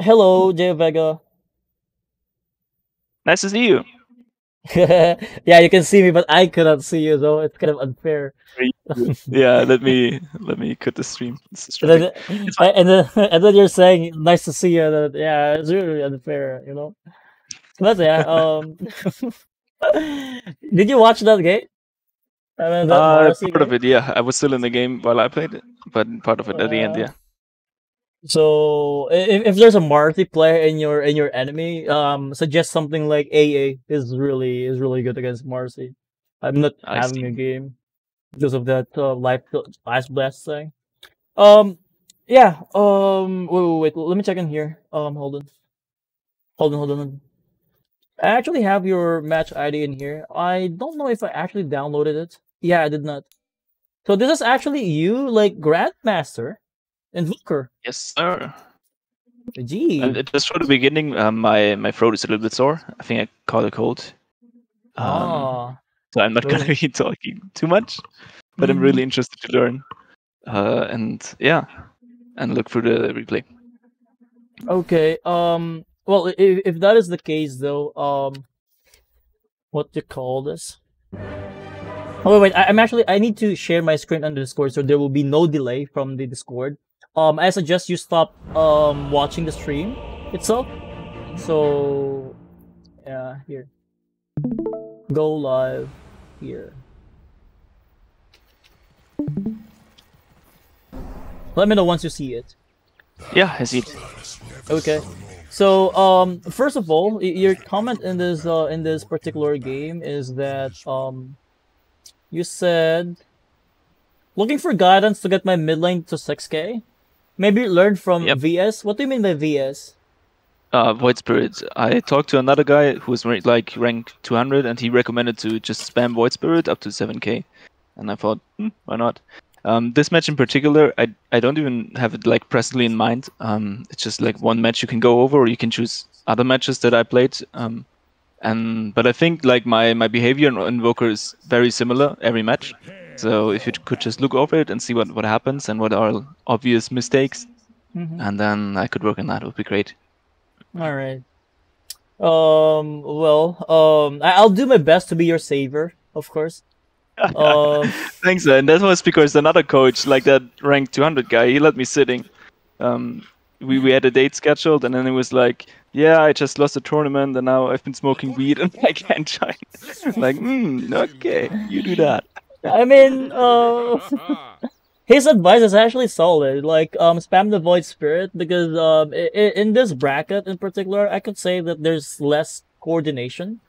Hello, Jay Vega. Nice to see you. Yeah, you can see me, but I cannot see you, so it's kind of unfair. Yeah, let me cut the stream. It's And distracting. then, It's fine. and then you're saying nice to see you. Yeah, it's really unfair. But yeah, did you watch that game? I mean, that Marcy Part of game. it, yeah. I was still in the game while I played it, but part of it at the end, Uh, yeah. so if there's a Marcy player in your enemy, suggest something like AA is really good against Marcy. I'm not I having see. a game because of that ice blast thing. Um, yeah. Wait. Let me check in here. Hold on. I actually have your match ID in here. I don't know if I actually downloaded it. Yeah, I did not. So this is actually you, like Grandmaster Invoker. Yes, sir. And Gee. just for the beginning, my throat is a little bit sore. I think I caught a cold. Um, Ah. so I'm not gonna Well. be talking too much, but I'm Hmm. really interested to learn. And yeah, and look through the replay. Okay. Well, if that is the case, though, what do you call this? Oh wait. I'm actually. I need to share my screen on the Discord, so there will be no delay from the Discord. I suggest you stop watching the stream itself. So yeah, here. Go live here. Let me know once you see it. Yeah, I see it. Okay. So first of all, your comment in this particular game is that you said looking for guidance to get my mid lane to 6k. Maybe learn from Yep. VS. What do you mean by VS? Void Spirit. I talked to another guy who was like rank 200, and he recommended to just spam Void Spirit up to 7k. And I thought, why not? This match in particular, I don't even have it like presently in mind. It's just like one match you can go over, or you can choose other matches that I played. But I think like my behavior in Invoker is very similar every match. So if you could just look over it and see what happens and what are obvious mistakes, Mm-hmm. and then I could work on that, would be great. All right. Well, I'll do my best to be your savior, of course. Um, Thanks, and that was because another coach, like that rank 200 guy, he let me sitting. Um, we had a date scheduled, and then it was like, yeah, I just lost a tournament, and now I've been smoking weed, and I can't join. Like, okay, you do that. I mean, his advice is actually solid. Like, spam the void spirit because in this bracket in particular, I could say that there's less coordination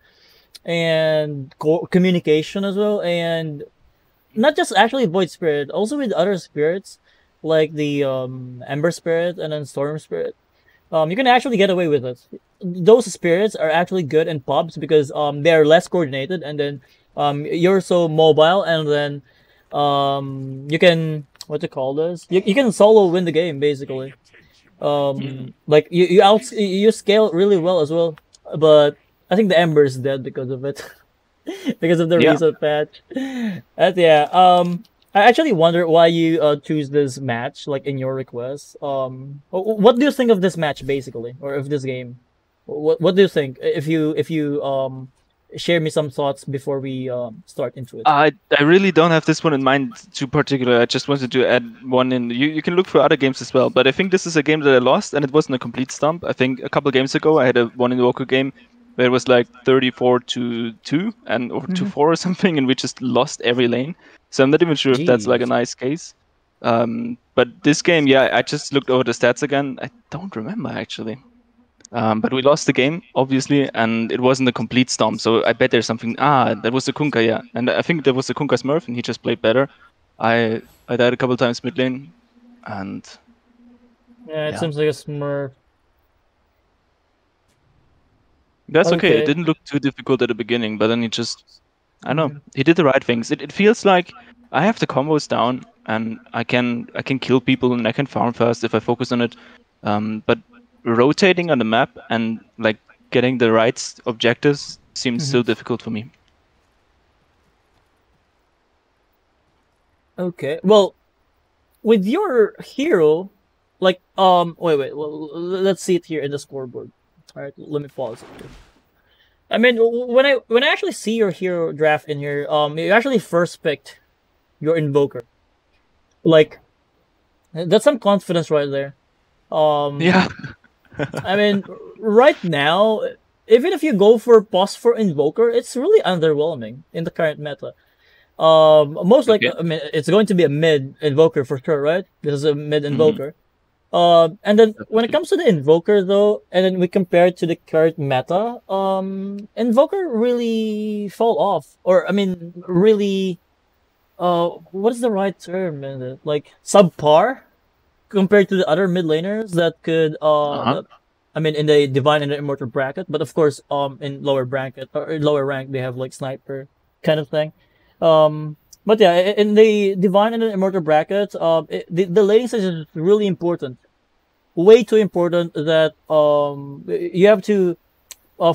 and communication as well, and not just actually void spirit, also with other spirits like the ember spirit and then storm spirit. You can actually get away with it. Those spirits are actually good in pubs because they're less coordinated, and then you're so mobile, and then you can what to call this? You can solo win the game basically. Like you scale really well as well, but I think the Ember is dead because of it, because of the Yeah. recent patch. Yeah. I actually wonder why you choose this match like in your request. What do you think of this match basically, or of this game? What do you think? If you share me some thoughts before we start into it. I really don't have this one in mind too particular. I just wanted to add one in. You can look for other games as well, but I think this is a game that I lost, and it wasn't a complete stump. I think a couple games ago I had a one Invoker game where it was like 34-2 and or 2-4 or something, and we just lost every lane. So I'm not even sure if that's like a Jeez. nice case. But this game, yeah, I just looked over the stats again. I don't remember actually. But we lost the game, obviously, and it wasn't a complete stomp. So I bet there's something. That was the Kunkka, yeah. And I think that was the Kunkka Smurf, and he just played better. I died a couple times mid lane, and Yeah, it yeah, seems like a Smurf. that's okay. It Okay. didn't look too difficult at the beginning, but then he just, I don't know, Mhm. he did the right things. It feels like I have the combos down, and I can kill people, and I can farm fast if I focus on it. But rotating on the map and like getting the right objectives seems Mhm. still difficult for me. Okay. Well, with your hero, like wait, well, let's see it here in the scoreboard. All right, let me pause it here. I mean, when I actually see your hero draft in here, you actually first picked your Invoker. Like, that's some confidence right there. Um, Yeah. I mean, right now, even if you go for pause for Invoker, it's really underwhelming in the current meta. Most like, Okay. I mean, it's going to be a mid Invoker for sure, right? This is a mid Hmm. Invoker. And then when it Definitely. comes to the Invoker though, and then we compare it to the current meta, Invoker really fall off, or I mean, really, what is the right term in it? Like subpar compared to the other mid laners that could, Uh-huh. I mean, in the divine and the immortal bracket, but of course, in lower bracket or lower rank, they have like sniper kind of thing. But yeah, in the divine and the immortal bracket, the laning stage is really important, way too important that you have to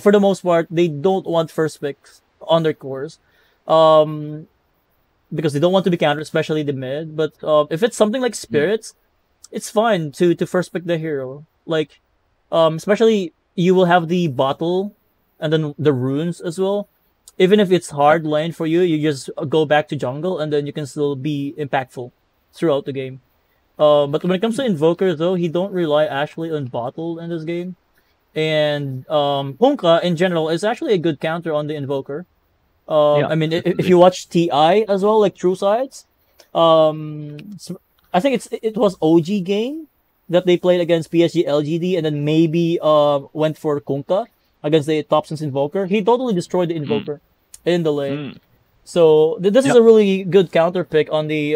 for the most part they don't want first picks on their cores um because they don't want to be countered, especially the mid. But if it's something like Mm. spirits, it's fine to first pick the hero, like especially you will have the bottle and then the runes as well. Even if it's Yep. hard lane for you, you just go back to jungle and then you can still be impactful throughout the game. But when it comes to Invoker, though, he don't rely actually on bottle in this game. And Honka in general is actually a good counter on the Invoker. Yeah, I mean, if definitely. you watch TI as well, like True Sides, I think it was OG game that they played against PSG LGD, and then maybe went for Kunkka against the Thompson's Invoker. He totally destroyed the Mm. Invoker in the lane. Mm. So this is Yep. a really good counter pick on the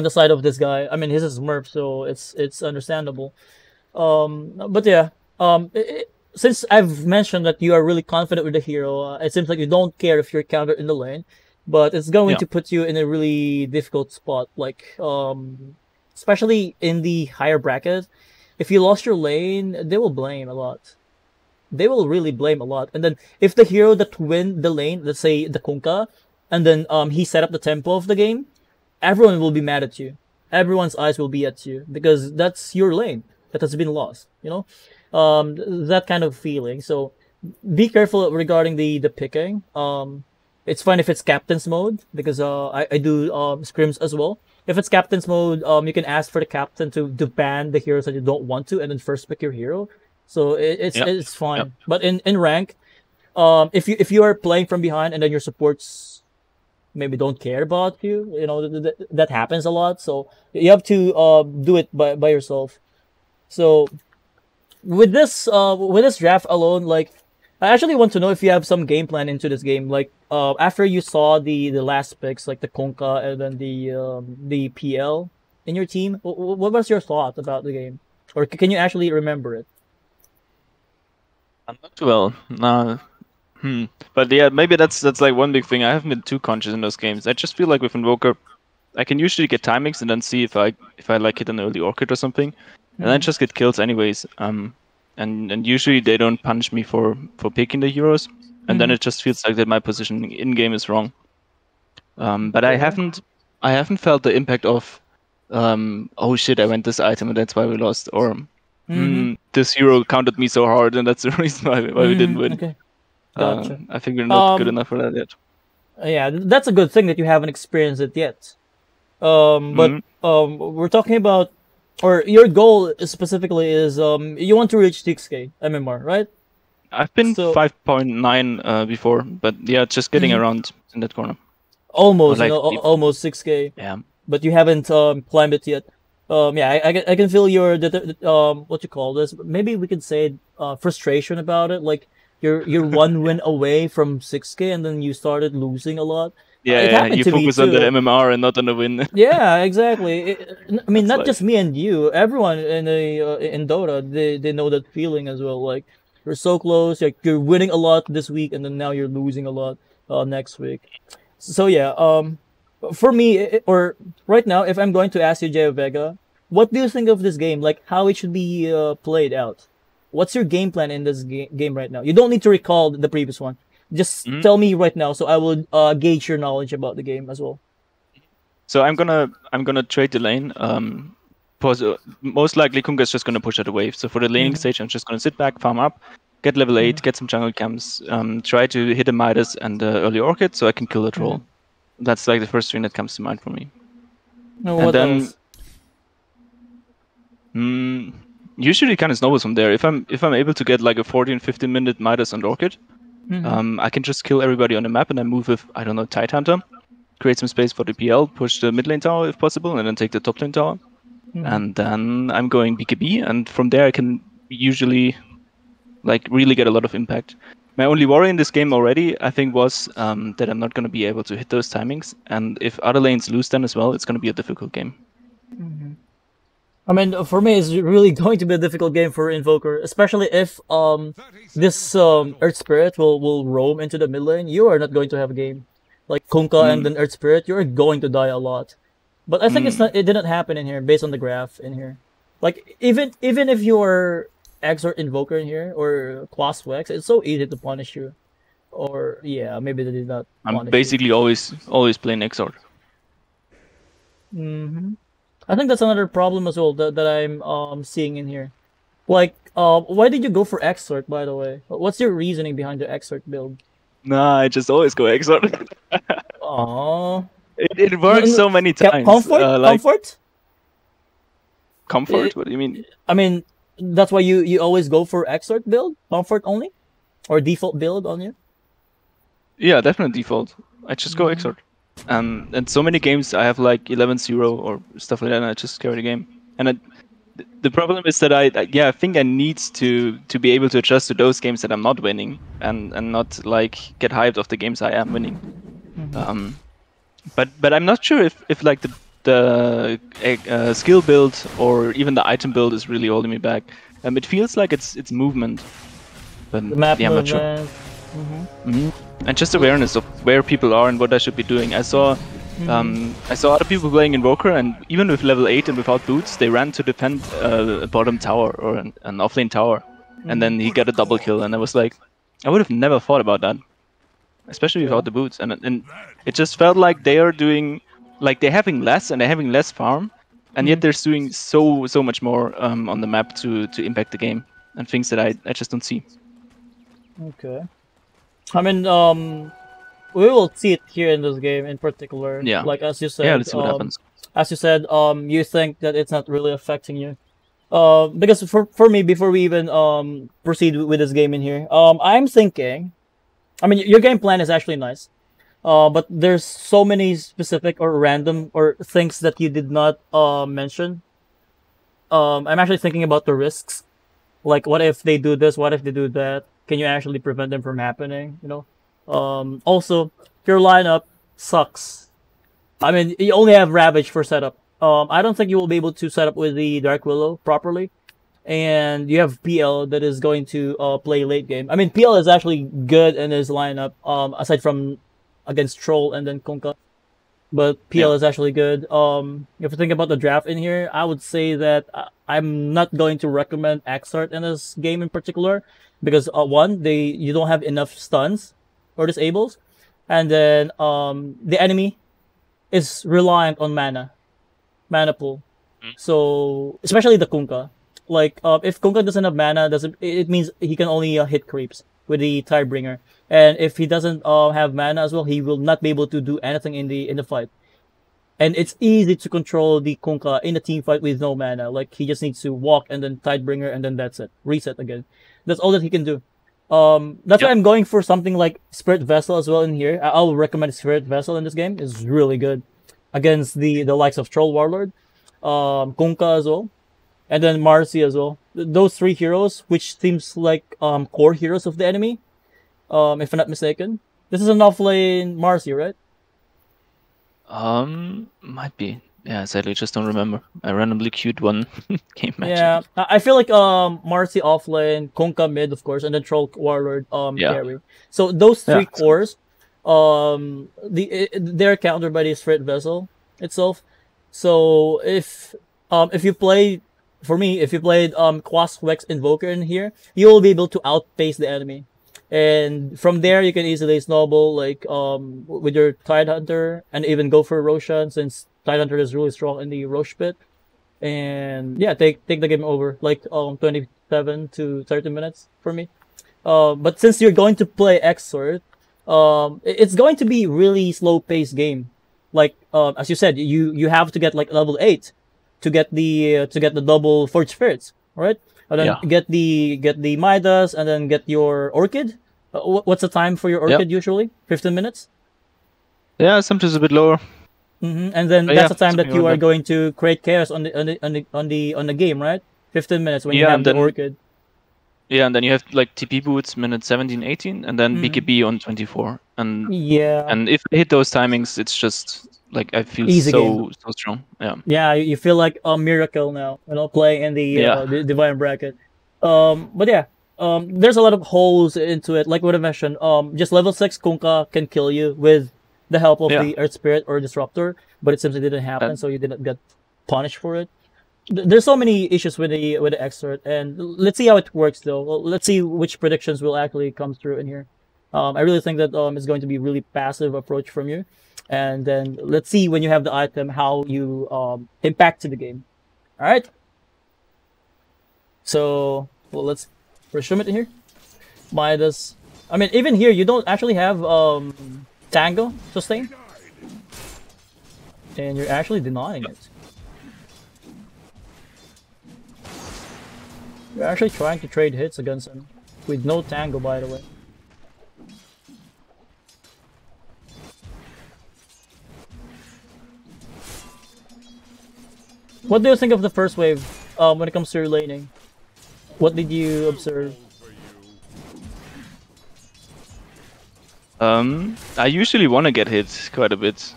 side of this guy. I mean, he's a Smurf, so it's understandable. But yeah, since I've mentioned that you are really confident with the hero, it seems like you don't care if you're countered in the lane, but it's going Yeah. to put you in a really difficult spot. Like, especially in the higher bracket, if you lost your lane, they will blame a lot. They will really blame a lot. And then if the hero that win the lane, let's say the Kunkka, and then he set up the tempo of the game, everyone will be mad at you. Everyone's eyes will be at you because that's your lane that has been lost. That kind of feeling. So be careful regarding the picking. It's fine if it's captain's mode because I do scrims as well. If it's captain's mode, you can ask for the captain to ban the heroes that you don't want to, and then first pick your hero. So Yep. it's Yep. fine. But in rank, if you are playing from behind and then your supports maybe don't care about you. That happens a lot. So you have to do it by yourself. So with this draft alone, like I actually want to know if you have some game plan into this game. Like after you saw the last picks, like the Konka and then the PL in your team, what was your thought about the game, or can you actually remember it? I'm not too well. But yeah, maybe that's like one big thing. I haven't been too conscious in those games. I just feel like with Invoker, I can usually get timings and then see if I like hit an early orchid or something, and then Mm-hmm. just get kills anyways. And usually they don't punish me for picking the heroes, and then Mm-hmm. it just feels like that my position in game is wrong. But Okay. I haven't felt the impact of oh shit, I went this item and that's why we lost, or Mm-hmm. this hero counted me so hard and that's the reason why we didn't Mm-hmm. win. Okay. Gotcha. I think we're not good Um. enough for that yet. Yeah, that's a good thing that you haven't experienced it yet. But Hmm. we're talking about, or your goal specifically is you want to reach 6K MMR, right? I've been So 5.9 before, but yeah, just getting mhm, around in that corner. Or almost, like, almost 6K, yeah, but you haven't climbed it yet. Yeah, I can feel your what you call this. Maybe we could say frustration about it. Like you're one win away from 6K, and then you started losing a lot. It yeah. happened You to me focus on the too. MMR and not on the win. Yeah, exactly. I mean, That's not just life. me and you. Everyone in Dota, they know that feeling as well. Like you're so close, like you're winning a lot this week, and then now you're losing a lot next week. So yeah, for me or right now, if I'm going to ask you, Jay Vega, what do you think of this game? Like how it should be played out? What's your game plan in this game right now? You don't need to recall the previous one. Just Mhm. tell me right now, so I will gauge your knowledge about the game as well. So I'm gonna trade the lane. most likely Kunga's just gonna push out the wave. So for the laning stage, I'm just gonna sit back, farm up, get level 8, get some jungle camps, try to hit a Midas and early Orchid so I can kill the troll. That's like the first thing that comes to mind for me. No, And what then else? usually it kind of snowballs from there. If I'm able to get like a 14-15 minute Midas and Orchid, I can just kill everybody on the map and then move with, I don't know, Tide Hunter, create some space for the PL, push the mid lane tower if possible, and then take the top lane tower. And then I'm going BKB, and from there I can usually like really get a lot of impact. My only worry in this game already, I think, was that I'm not going to be able to hit those timings, and if other lanes lose then as well, it's going to be a difficult game. I mean, for me, it's really going to be a difficult game for Invoker, especially if this Earth Spirit will roam into the mid lane. You are not going to have a game. Like Kunkka and then Earth Spirit, you're going to die a lot. But I think it didn't happen in here based on the graph in here. Like even if you're X or Invoker in here or Quas Wex, it's so easy to punish you. Or yeah, maybe they did not. I'm basically always playing Exort. I think that's another problem as well that I'm seeing in here. Like, why did you go for Exort, by the way? What's your reasoning behind the Exort build? Nah, I just always go Exort. Aww. It works so many times. Comfort? Comfort? What do you mean? I mean, that's why you always go for Exort build? Comfort only? Or default build on you? Yeah, definitely default. I just go Exort. And so many games I have like 11-0 or stuff like that, and I just carry the game. And the problem is that I think I need to be able to adjust to those games that I'm not winning, and not like get hyped off the games I am winning. But I'm not sure if like the skill build or even the item build is really holding me back. It feels like it's movement, but The map yeah, I'm not sure. And just awareness of where people are and what I should be doing. I saw other people playing Invoker, and even with level 8 and without boots, they ran to defend a bottom tower or an offlane tower, and then he got a double kill. And I was like, I would have never thought about that, especially without the boots. And it just felt like they are doing, like they're having less and they're having less farm, and yet they're doing so much more on the map to impact the game, and things that I just don't see. Okay. I mean, we will see it here in this game in particular. Yeah. Like as you said. Yeah, let's see what happens. As you said, you think that it's not really affecting you. Because for me, before we even proceed with this game in here, I'm thinking, I mean, your game plan is actually nice. But there's so many specific or random or things that you did not mention. I'm actually thinking about the risks. Like, what if they do this? What if they do that? Can you actually prevent them from happening? You know. Also, your lineup sucks. I mean, you only have Ravage for setup. I don't think you will be able to set up with the Dark Willow properly. And you have PL that is going to play late game. I mean, PL is actually good in his lineup, aside from against Troll and then Kunkka. But PL is actually good. If you think about the draft in here, I would say that I'm not going to recommend Exart in this game in particular. Because one, you don't have enough stuns or disables. And then the enemy is reliant on mana pool. So, especially the Kunkka. Like, if Kunkka doesn't have mana, it means he can only hit creeps with the Tidebringer. And if he doesn't have mana as well, he will not be able to do anything in the fight. And it's easy to control the Kunkka in a team fight with no mana. Like, he just needs to walk and then Tidebringer and then that's it. Reset again. That's all that he can do. That's why I'm going for something like Spirit Vessel as well in here. I'll recommend Spirit Vessel in this game. It's really good against the likes of Troll Warlord, Kunkka as well, and then Marcy as well. Those three heroes, which seems like core heroes of the enemy, if I'm not mistaken. This is an offlane Marcy, right? Might be. Yeah, sadly, just don't remember. I randomly queued one game match. Yeah, I feel like Marcy offlane, Kunkka mid, of course, and then Troll Warlord carry. So those three cores, they're countered by the Spirit Vessel itself. So if you play, for me, if you played Quas Wex Invoker in here, you will be able to outpace the enemy. And from there, you can easily snowball like with your Tide Hunter and even go for Roshan, since Tide Hunter is really strong in the Rosh pit. and yeah, take the game over, like 27 to 30 minutes for me. But since you're going to play Exort, it's going to be really slow paced game. Like as you said, you have to get like level 8 to get the double Forge Spirits, right? And then Yeah. get the Midas, and then get your Orchid. What's the time for your Yep. Orchid usually? 15 minutes. Yeah, sometimes a bit lower. And then But that's yeah, the time that something you like are that. going to create chaos on the game, right? 15 minutes when you Yeah, have and the then Orchid. yeah, and then you have like TP boots minute 17, 18, and then Mhm. BKB on 24. Yeah, And if I hit those timings, it's just like I feel easy game. so strong. Yeah. Yeah, you feel like a miracle now, playing in Yeah. the divine bracket. But yeah, there's a lot of holes into it. Like what I mentioned, just level 6 Kunkka can kill you with the help of Yeah. the Earth Spirit or Disruptor, but it simply didn't happen, And so you didn't get punished for it. There's so many issues with the Exort, and let's see how it works though. Well, let's see which predictions will actually come through in here. I really think that it's going to be really passive approach from you, and then let's see when you have the item how you impact to the game. All right. So well, let's resume it here. Midas. I mean, even here you don't actually have Tango sustain, and you're actually denying it. You're actually trying to trade hits against him with no Tango, by the way. What do you think of the first wave when it comes to your laning? What did you observe? I usually want to get hit quite a bit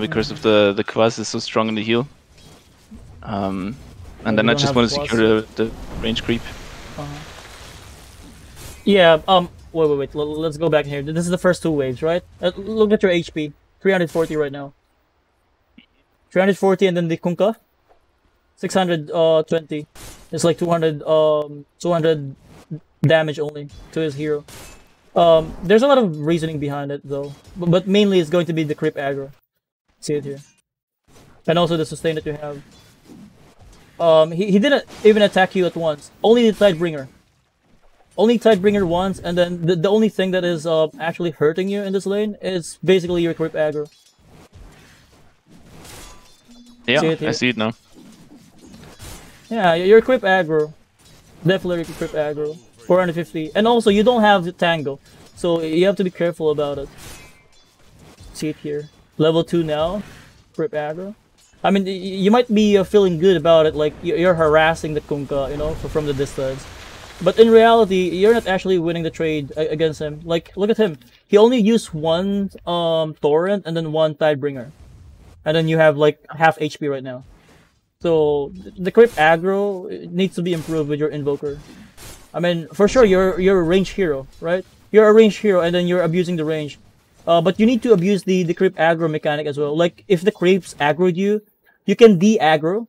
because of the Quas is so strong in the heal. And You then I don't just have want to Quas. secure the range creep. Yeah, wait. Let's go back here. This is the first two waves, right? Look at your HP. 340 right now. 340, and then the Kunkka. 620. It's like 200 damage only to his hero. There's a lot of reasoning behind it though, but mainly it's going to be the creep aggro. See it here, and also the sustain that you have. He didn't even attack you at once. Only the Tidebringer. Only Tidebringer once, and then the only thing that is actually hurting you in this lane is basically your creep aggro. Yeah, See it I here. see it now. Yeah, your creep aggro. Definitely your creep aggro. 450. And also, you don't have the Tango. So you have to be careful about it. See it here. Level 2 now. Creep aggro. I mean, you might be feeling good about it, like you're harassing the Kunkka, from the distance. But in reality, you're not actually winning the trade against him. Like, look at him. He only used one Torrent and then one Tidebringer. And then you have like half HP right now. So the creep aggro needs to be improved with your Invoker. I mean, for sure, you're a range hero, right? You're a range hero, and then you're abusing the range. But you need to abuse the creep aggro mechanic as well. Like if the creeps aggroed you, you can de-aggro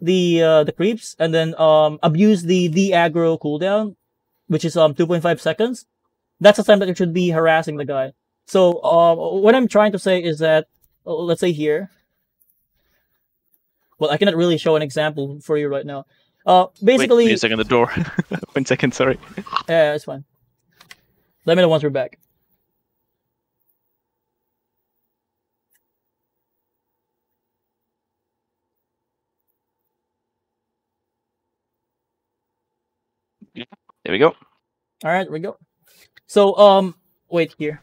the creeps, and then abuse the de-aggro cooldown, which is 2.5 seconds. That's the time that you should be harassing the guy. So what I'm trying to say is that let's say here. Well, I cannot really show an example for you right now. Basically, Wait a second, the door. 1 second, sorry. yeah, it's fine. Let me know once we're back. There we go. All right, we go. So wait here.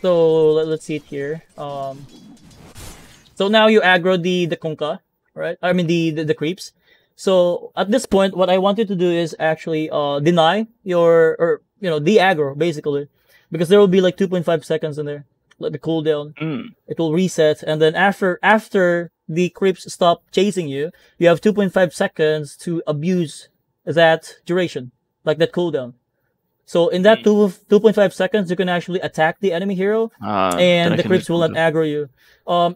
So let's see it here. So now you aggro the Kunkka, right? I mean the creeps. So at this point, what I want you to do is actually deny your or de-aggro basically, because there will be like 2.5 seconds in there, like the cooldown. It will reset, and then after the creeps stop chasing you, you have 2.5 seconds to abuse that duration, like that cooldown. So in that 2.5 seconds, you can actually attack the enemy hero, Then I and the can use creeps will not cooldown. aggro you.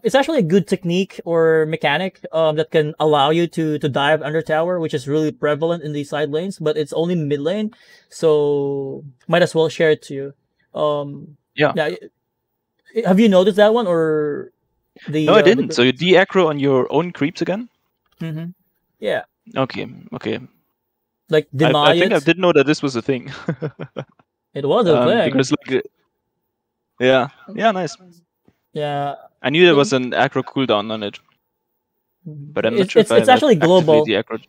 It's actually a good technique or mechanic that can allow you to dive under tower, which is really prevalent in the side lanes, but it's only mid lane, so might as well share it to you. Yeah. Yeah, have you noticed that one or the? No, I didn't. So you de-aggro on your own creeps again? Mm-hmm. Yeah, Okay, okay. like deny I think I it. didn't know that this was a thing. It was a thing. Because like, yeah, nice. Yeah, I knew there was an aggro cooldown on it, but I'm not sure if it's I've actually activated global. the aggro.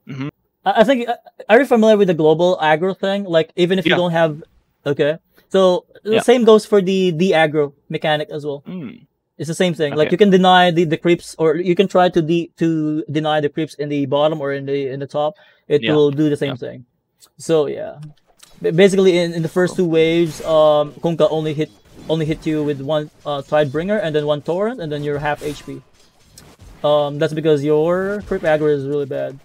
Hmm. I think are you familiar with the global aggro thing? Like even if you Yeah, don't have, okay. So the yeah. same goes for the aggro mechanic as well. Mm, It's the same thing. Like okay. you can deny the creeps, or you can try to deny the creeps in the bottom or in the top. It Yeah, will do the yeah. same thing. So yeah, basically in the first Cool. two waves, Kunkka only hit you with one Tidebringer and then one Torrent, and then you're half HP. That's because your creep aggro is really bad.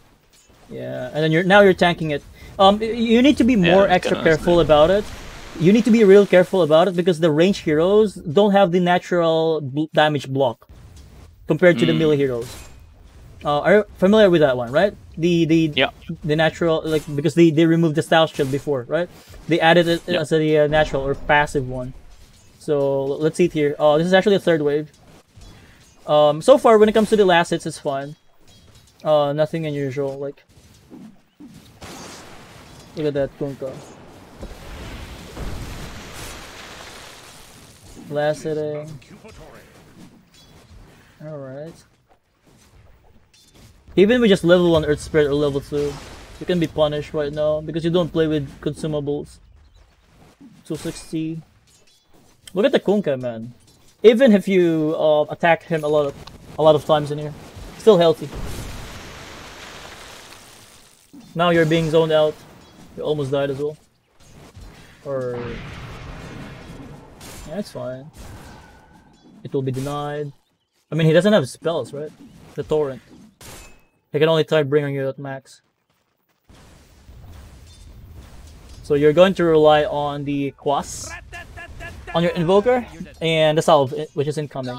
Yeah, and then you're tanking it. You need to be Yeah, more it's extra kinda nice. careful about it. You need to be real careful about it because the range heroes don't have the natural damage block compared to the melee heroes. Are you familiar with that one, right? Yeah. The natural, like, because they removed the style shield before, right? They added it Yeah. as a natural or passive one. So let's see it here. Oh, this is actually a third wave. So far when it comes to the last hits, it's fine. Nothing unusual. Like, look at that Kunkka. Last hitting. Alright. Even with just level 1 Earth Spirit or level 2, you can be punished right now because you don't play with consumables. 260. Look at the Kunkka, man. Even if you attack him a lot of times in here, still healthy. Now you're being zoned out. You almost died as well. Or yeah, it's fine. It will be denied. I mean, he doesn't have spells, right? The Torrent. He can only type bringing you at max. So you're going to rely on the Quas, on your Invoker, and the Salve, which is incoming.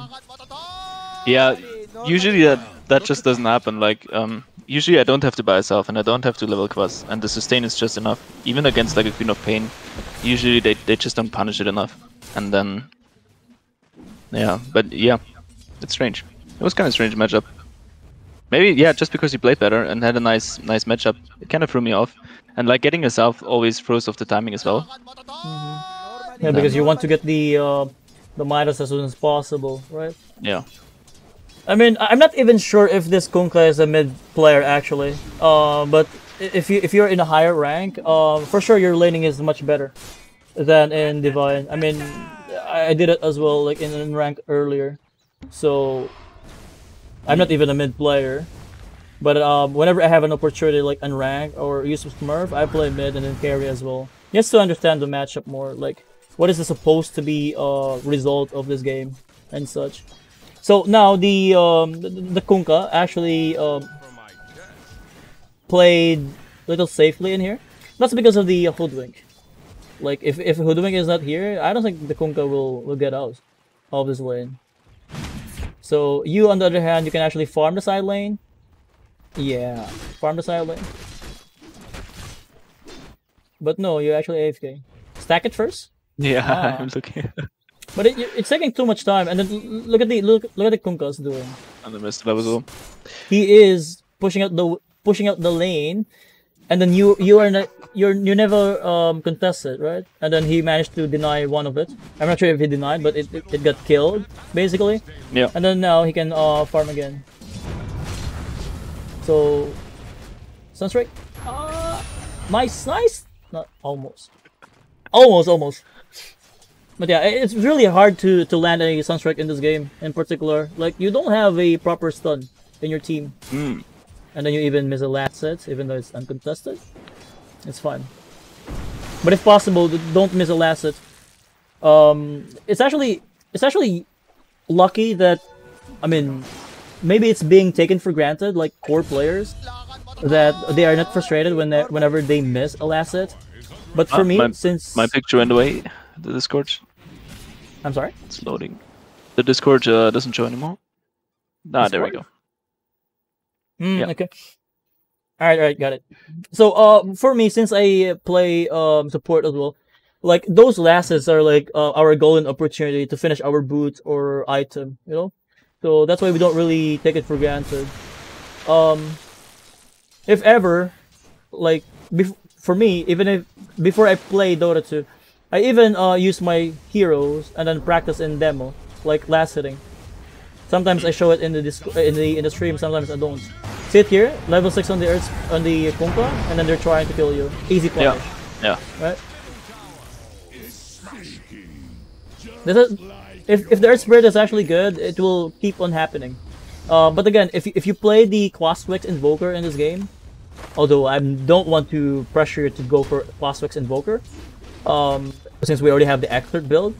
Yeah, usually that just doesn't happen. Like, usually I don't have to buy a Salve and I don't have to level Quas, and the sustain is just enough. Even against like a Queen of Pain, usually they just don't punish it enough. And then, yeah, but yeah, it's strange. It was kind of strange matchup. Maybe, yeah, just because he played better and had a nice matchup, it kind of threw me off. And like getting a Salve always throws off the timing as well. Yeah, because you want to get the Midas as soon as possible, right? Yeah. I mean, I'm not even sure if this Kunkka is a mid player actually. But if you're in a higher rank, for sure your laning is much better than in Divine. I mean, I did it as well, like in rank earlier. So I'm not even a mid player. But whenever I have an opportunity, like unrank or use Smurf, I play mid and then carry as well. Just to understand the matchup more, like what is supposed to be result of this game and such. So now the Kunkka actually played a little safely in here. That's because of the Hoodwink. Like if Hoodwink is not here, I don't think the Kunkka will get out of this lane. So you, on the other hand, you can actually farm the side lane. Yeah, farm the side lane. But no, you're actually AFK. Stack it first. Yeah, I'm looking. But it's taking too much time. And then look at the Kunkka's doing. On the mist level. He is pushing out the lane, and then you never contested, right? And then he managed to deny one of it. I'm not sure if he denied, but it got killed basically. Yeah. And then now he can farm again. So Sunstrike, nice. Not almost. But yeah, it's really hard to land a Sunstrike in this game in particular. Like, you don't have a proper stun in your team. And then you even miss a last set, even though it's uncontested. It's fine. But if possible, don't miss a last set. It's actually lucky that, I mean, maybe it's being taken for granted, like core players, that they are not frustrated whenever they miss a last set. But for me, since my picture went away, the Discord. I'm sorry? It's loading. The Discord doesn't show anymore. Ah, there we go. Yeah. Okay. Alright, got it. So, for me, since I play support as well, like those lasses are like our golden opportunity to finish our boot or item, you know. So that's why we don't really take it for granted. if ever, like for me, even if before I play Dota 2, I even use my heroes and then practice in demo, like last hitting. Sometimes I show it in the in the stream. Sometimes I don't. Sit here, level 6 on the earth on the Kunkka, and then they're trying to kill you. Easy punish. Yeah. Right. This is, if the Earth Spirit is actually good, it will keep on happening. But again, if you play the Quastwix Invoker in this game, although I don't want to pressure you to go for Quastwix Invoker, since we already have the expert build,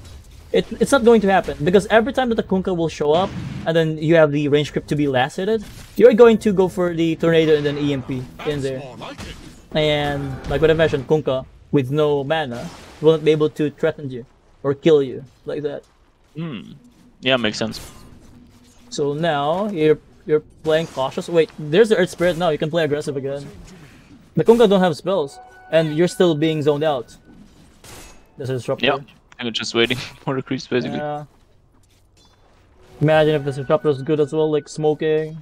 it's not going to happen because every time that the Kunkka will show up, and then you have the range script to be last hitted, you're going to go for the Tornado and then EMP in there. And like what I mentioned, Kunkka with no mana won't be able to threaten you or kill you like that. Yeah, makes sense. So now you're playing cautious. Wait, there's the Earth Spirit now. You can play aggressive again. The Kunkka don't have spells, and you're still being zoned out. This is Disruptor. Yeah, I'm just waiting for the creeps basically. Yeah. Imagine if this Disruptor is good as well, like smoking,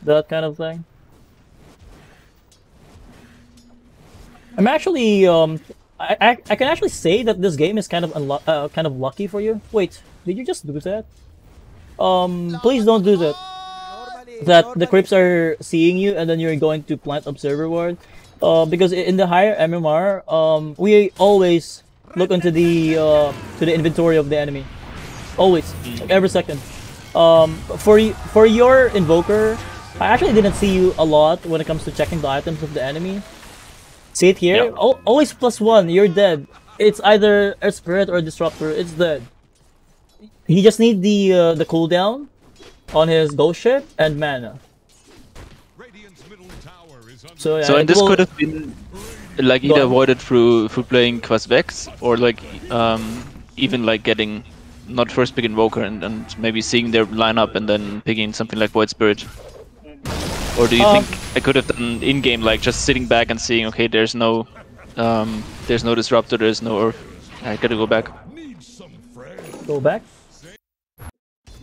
that kind of thing. I'm actually I can actually say that this game is kind of lucky for you. Wait, did you just do that? Please don't do that. That the creeps are seeing you and then you're going to plant observer ward. Because in the higher MMR, we always look into the to the inventory of the enemy. Always, like every second. For your Invoker, I actually didn't see you a lot when it comes to checking the items of the enemy. See it here? Yeah. Always +1, you're dead. It's either a Spirit or a Disruptor, it's dead. He just need the cooldown on his Ghost Ship and mana. So, yeah, So and this could have been like either avoided through playing Quastvex or like even like getting not first pick Invoker and maybe seeing their lineup and then picking something like Void Spirit. Or do you think I could have done in game like just sitting back and seeing okay there's no Disruptor, there's no Earth. I gotta go back. Go back?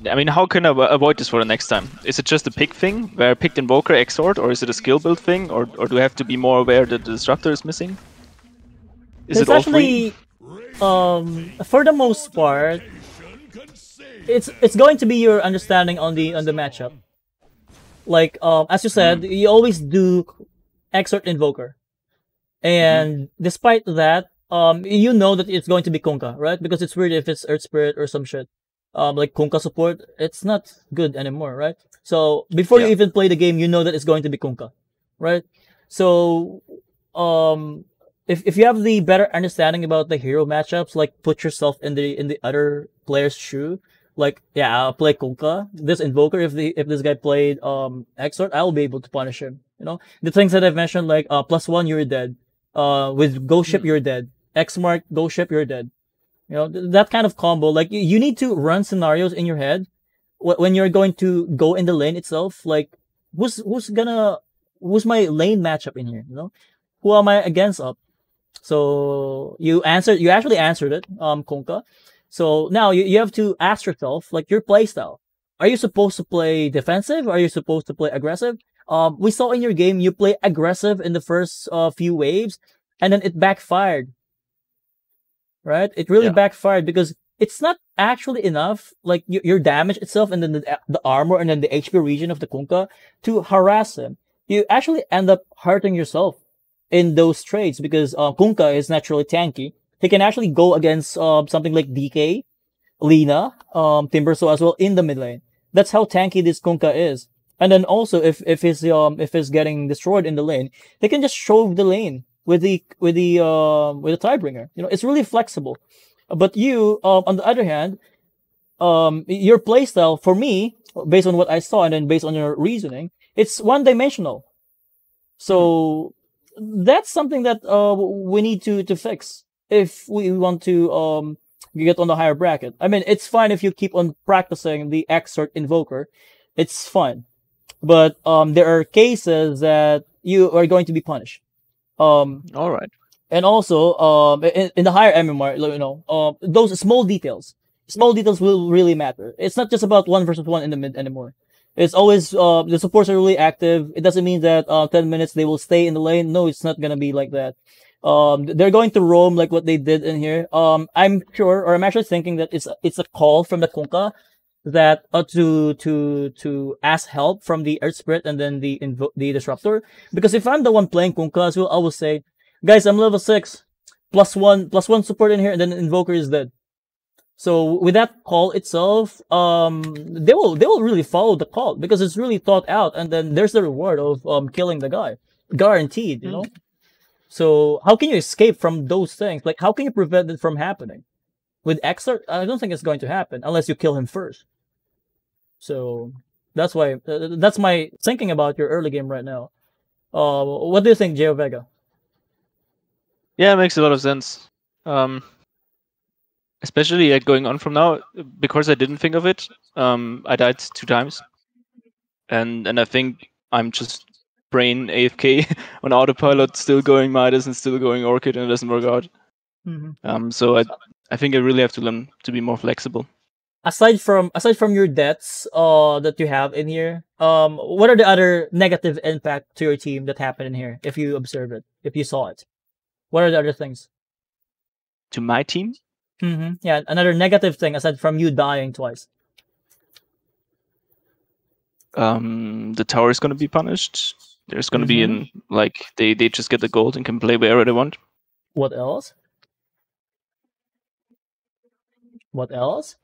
I mean, how can I avoid this for the next time? Is it just a pick thing, where I picked Invoker, Exort, or is it a skill build thing, or do I have to be more aware that the Disruptor is missing? Is it's it all actually, free? for the most part, it's going to be your understanding on the matchup. Like as you said, you always do Exort Invoker, and despite that, you know that it's going to be Kunkka, right? Because it's weird if it's Earth Spirit or some shit. Like Kunkka support, it's not good anymore, right? So before you even play the game, you know that it's going to be Kunkka, right? So if you have the better understanding about the hero matchups, like put yourself in the other player's shoe, like I'll play Kunkka, this Invoker. If this guy played Exort, I'll be able to punish him. You know the things that I've mentioned, like +1 you're dead, with Ghost Ship you're dead, X mark Ghost Ship you're dead. You know, that kind of combo, like, you need to run scenarios in your head when you're going to go in the lane itself. Like, who's my lane matchup in here, you know? Who am I against up? So, you actually answered it, Kunkka. So, now you have to ask yourself, like, your playstyle. Are you supposed to play defensive? Are you supposed to play aggressive? We saw in your game, you play aggressive in the first few waves, and then it backfired. Right? It really backfired because it's not actually enough, like your damage itself and then the armor and then the HP region of the Kunkka to harass him. You actually end up hurting yourself in those trades because Kunkka is naturally tanky. He can actually go against something like DK, Lina, Timbersaw as well in the mid lane. That's how tanky this Kunkka is. And then also if he's getting destroyed in the lane, he can just shove the lane with the Tidebringer. You know, it's really flexible. But you, on the other hand, your playstyle, for me, based on what I saw and then based on your reasoning, it's one-dimensional. So that's something that we need to fix if we want to get on the higher bracket. I mean, it's fine if you keep on practicing the Exort Invoker. It's fine. But there are cases that you are going to be punished. All right. And also, in the higher MMR, you know, those small details will really matter. It's not just about 1 versus 1 in the mid anymore. It's always the supports are really active. It doesn't mean that 10 minutes they will stay in the lane. No, it's not gonna be like that. They're going to roam like what they did in here. I'm sure, or I'm actually thinking that it's a call from the Kunkka that to ask help from the Earth Spirit and then the Disruptor. Because if I'm the one playing Kunkka as well, I will say, guys, I'm level 6, +1 support in here, and then Invoker is dead. So with that call itself, they will really follow the call because it's really thought out, and then there's the reward of killing the guy, guaranteed, you know. So how can you escape from those things? Like, how can you prevent it from happening? With Exert, I don't think it's going to happen unless you kill him first. So that's why that's my thinking about your early game right now. What do you think, Geo Vega? Yeah, it makes a lot of sense. Especially going on from now, because I didn't think of it. I died 2 times, and I think I'm just brain AFK on autopilot, still going Midas and still going Orchid, and it doesn't work out. So I think I really have to learn to be more flexible. Aside from your deaths that you have in here, what are the other negative impact to your team that happened in here? If you observe it, if you saw it, what are the other things? To my team? Yeah, another negative thing aside from you dying twice. The tower is going to be punished. There's going to be they just get the gold and can play wherever they want. What else? What else?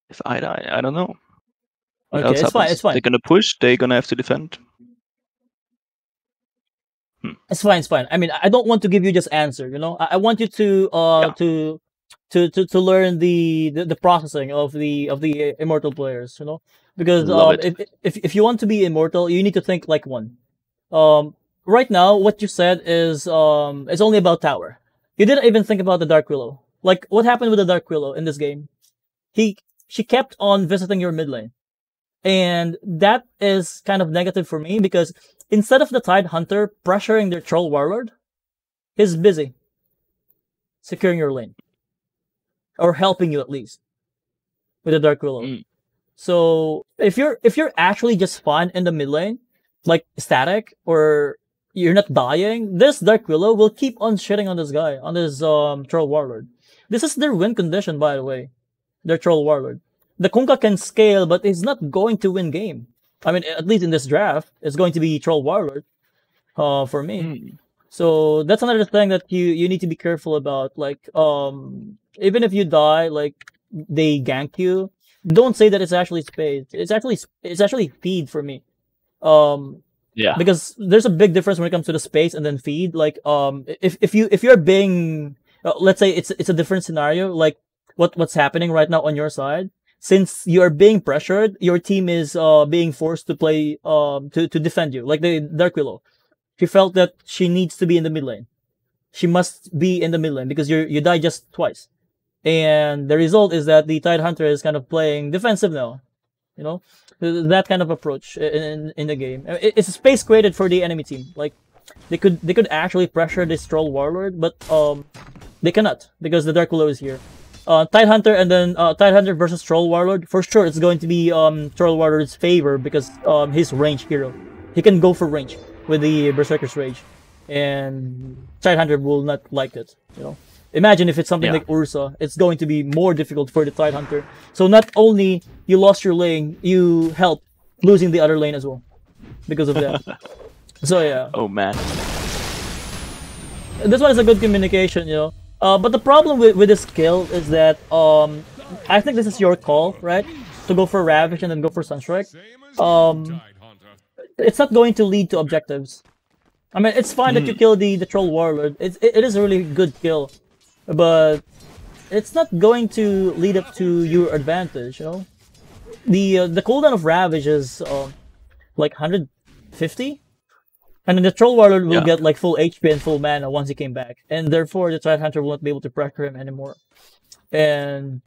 If I die, I don't know. What okay, else it's fine. They're gonna push. They're gonna have to defend. It's fine. I mean, I don't want to give you just answer. You know, I want you to learn the processing of the immortal players. You know, because if you want to be immortal, you need to think like one. Right now, what you said is only about tower. You didn't even think about the Dark Willow. Like, what happened with the Dark Willow in this game? She kept on visiting your mid lane. And that is kind of negative for me because instead of the Tide Hunter pressuring their Troll Warlord, he's busy securing your lane. Or helping you at least with the Dark Willow. So if you're actually just fine in the mid lane, like static, or you're not dying, this Dark Willow will keep on shitting on this guy, on this Troll Warlord. This is their win condition, by the way. Their Troll Warlord. The Kunkka can scale, but he's not going to win game. I mean, at least in this draft, it's going to be Troll Warlord for me. So that's another thing that you need to be careful about. Like, even if you die, like they gank you, don't say that it's actually space. It's actually feed for me. Yeah. Because there's a big difference when it comes to the space and then feed. Like, if you're being, let's say it's a different scenario, like what's happening right now on your side. Since you are being pressured, your team is being forced to play to defend you. Like the Dark Willow, she felt that she needs to be in the mid lane. She must be in the mid lane because you die just twice, and the result is that the Tide Hunter is kind of playing defensive now. You know, that kind of approach in the game. It's a space created for the enemy team. Like they could actually pressure this Troll Warlord, but they cannot because the Dark Willow is here. Tide Hunter and then Tide Hunter versus Troll Warlord. For sure, it's going to be Troll Warlord's favor because he's range hero. He can go for range with the Berserker's Rage, and Tide Hunter will not like it. You know, imagine if it's something like Ursa. It's going to be more difficult for the Tide Hunter. So not only you lost your lane, you helped losing the other lane as well because of that. So yeah. Oh man. This one is a good communication, you know. But the problem with this skill is that I think this is your call, right? To go for Ravage and then go for Sunstrike. It's not going to lead to objectives. I mean, it's fine that you kill the Troll Warlord. It is a really good kill, but it's not going to lead up to your advantage. You know, the cooldown of Ravage is like 150. And then the Troll Warlord will get like full HP and full mana once he came back. And therefore, the Tide Hunter will not be able to pressure him anymore. And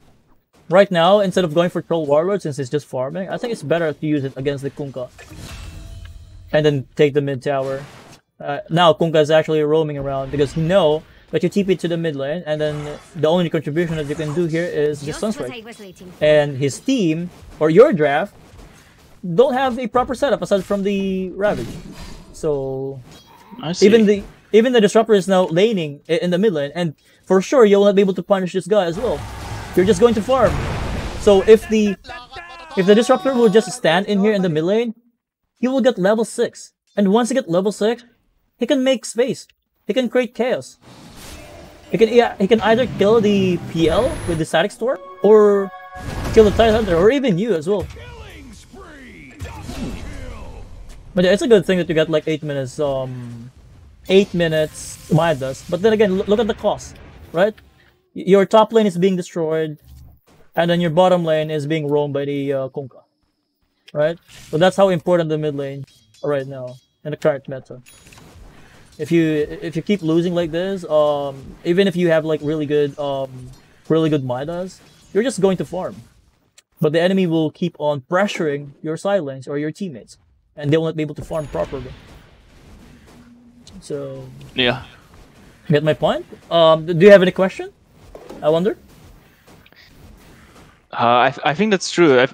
right now, instead of going for Troll Warlord, since it's just farming, I think it's better to use it against the Kunkka. And then take the mid tower. Now, Kunkka is actually roaming around because he know but you TP to the mid lane, and then the only contribution that you can do here is just Sunstrike. And his team, or your draft, don't have a proper setup aside from the Ravage. So even the Disruptor is now laning in the mid lane, and for sure you'll not be able to punish this guy as well. You're just going to farm. So if the Disruptor will just stand in here in the mid lane, he will get level 6. And once he gets level 6, he can make space. He can create chaos. He can either kill the PL with the Static Storm, or kill the Tidehunter, or even you as well. But yeah, it's a good thing that you got like 8 minutes Midas. But then again, look at the cost, right? Your top lane is being destroyed, and then your bottom lane is being roamed by the Kunkka, right? So that's how important the mid lane right now in the current meta. If you keep losing like this, even if you have like really good Midas, you're just going to farm. But the enemy will keep on pressuring your side lanes or your teammates, and they will not be able to farm properly. So yeah, get my point. Do you have any question? I wonder. I think that's true.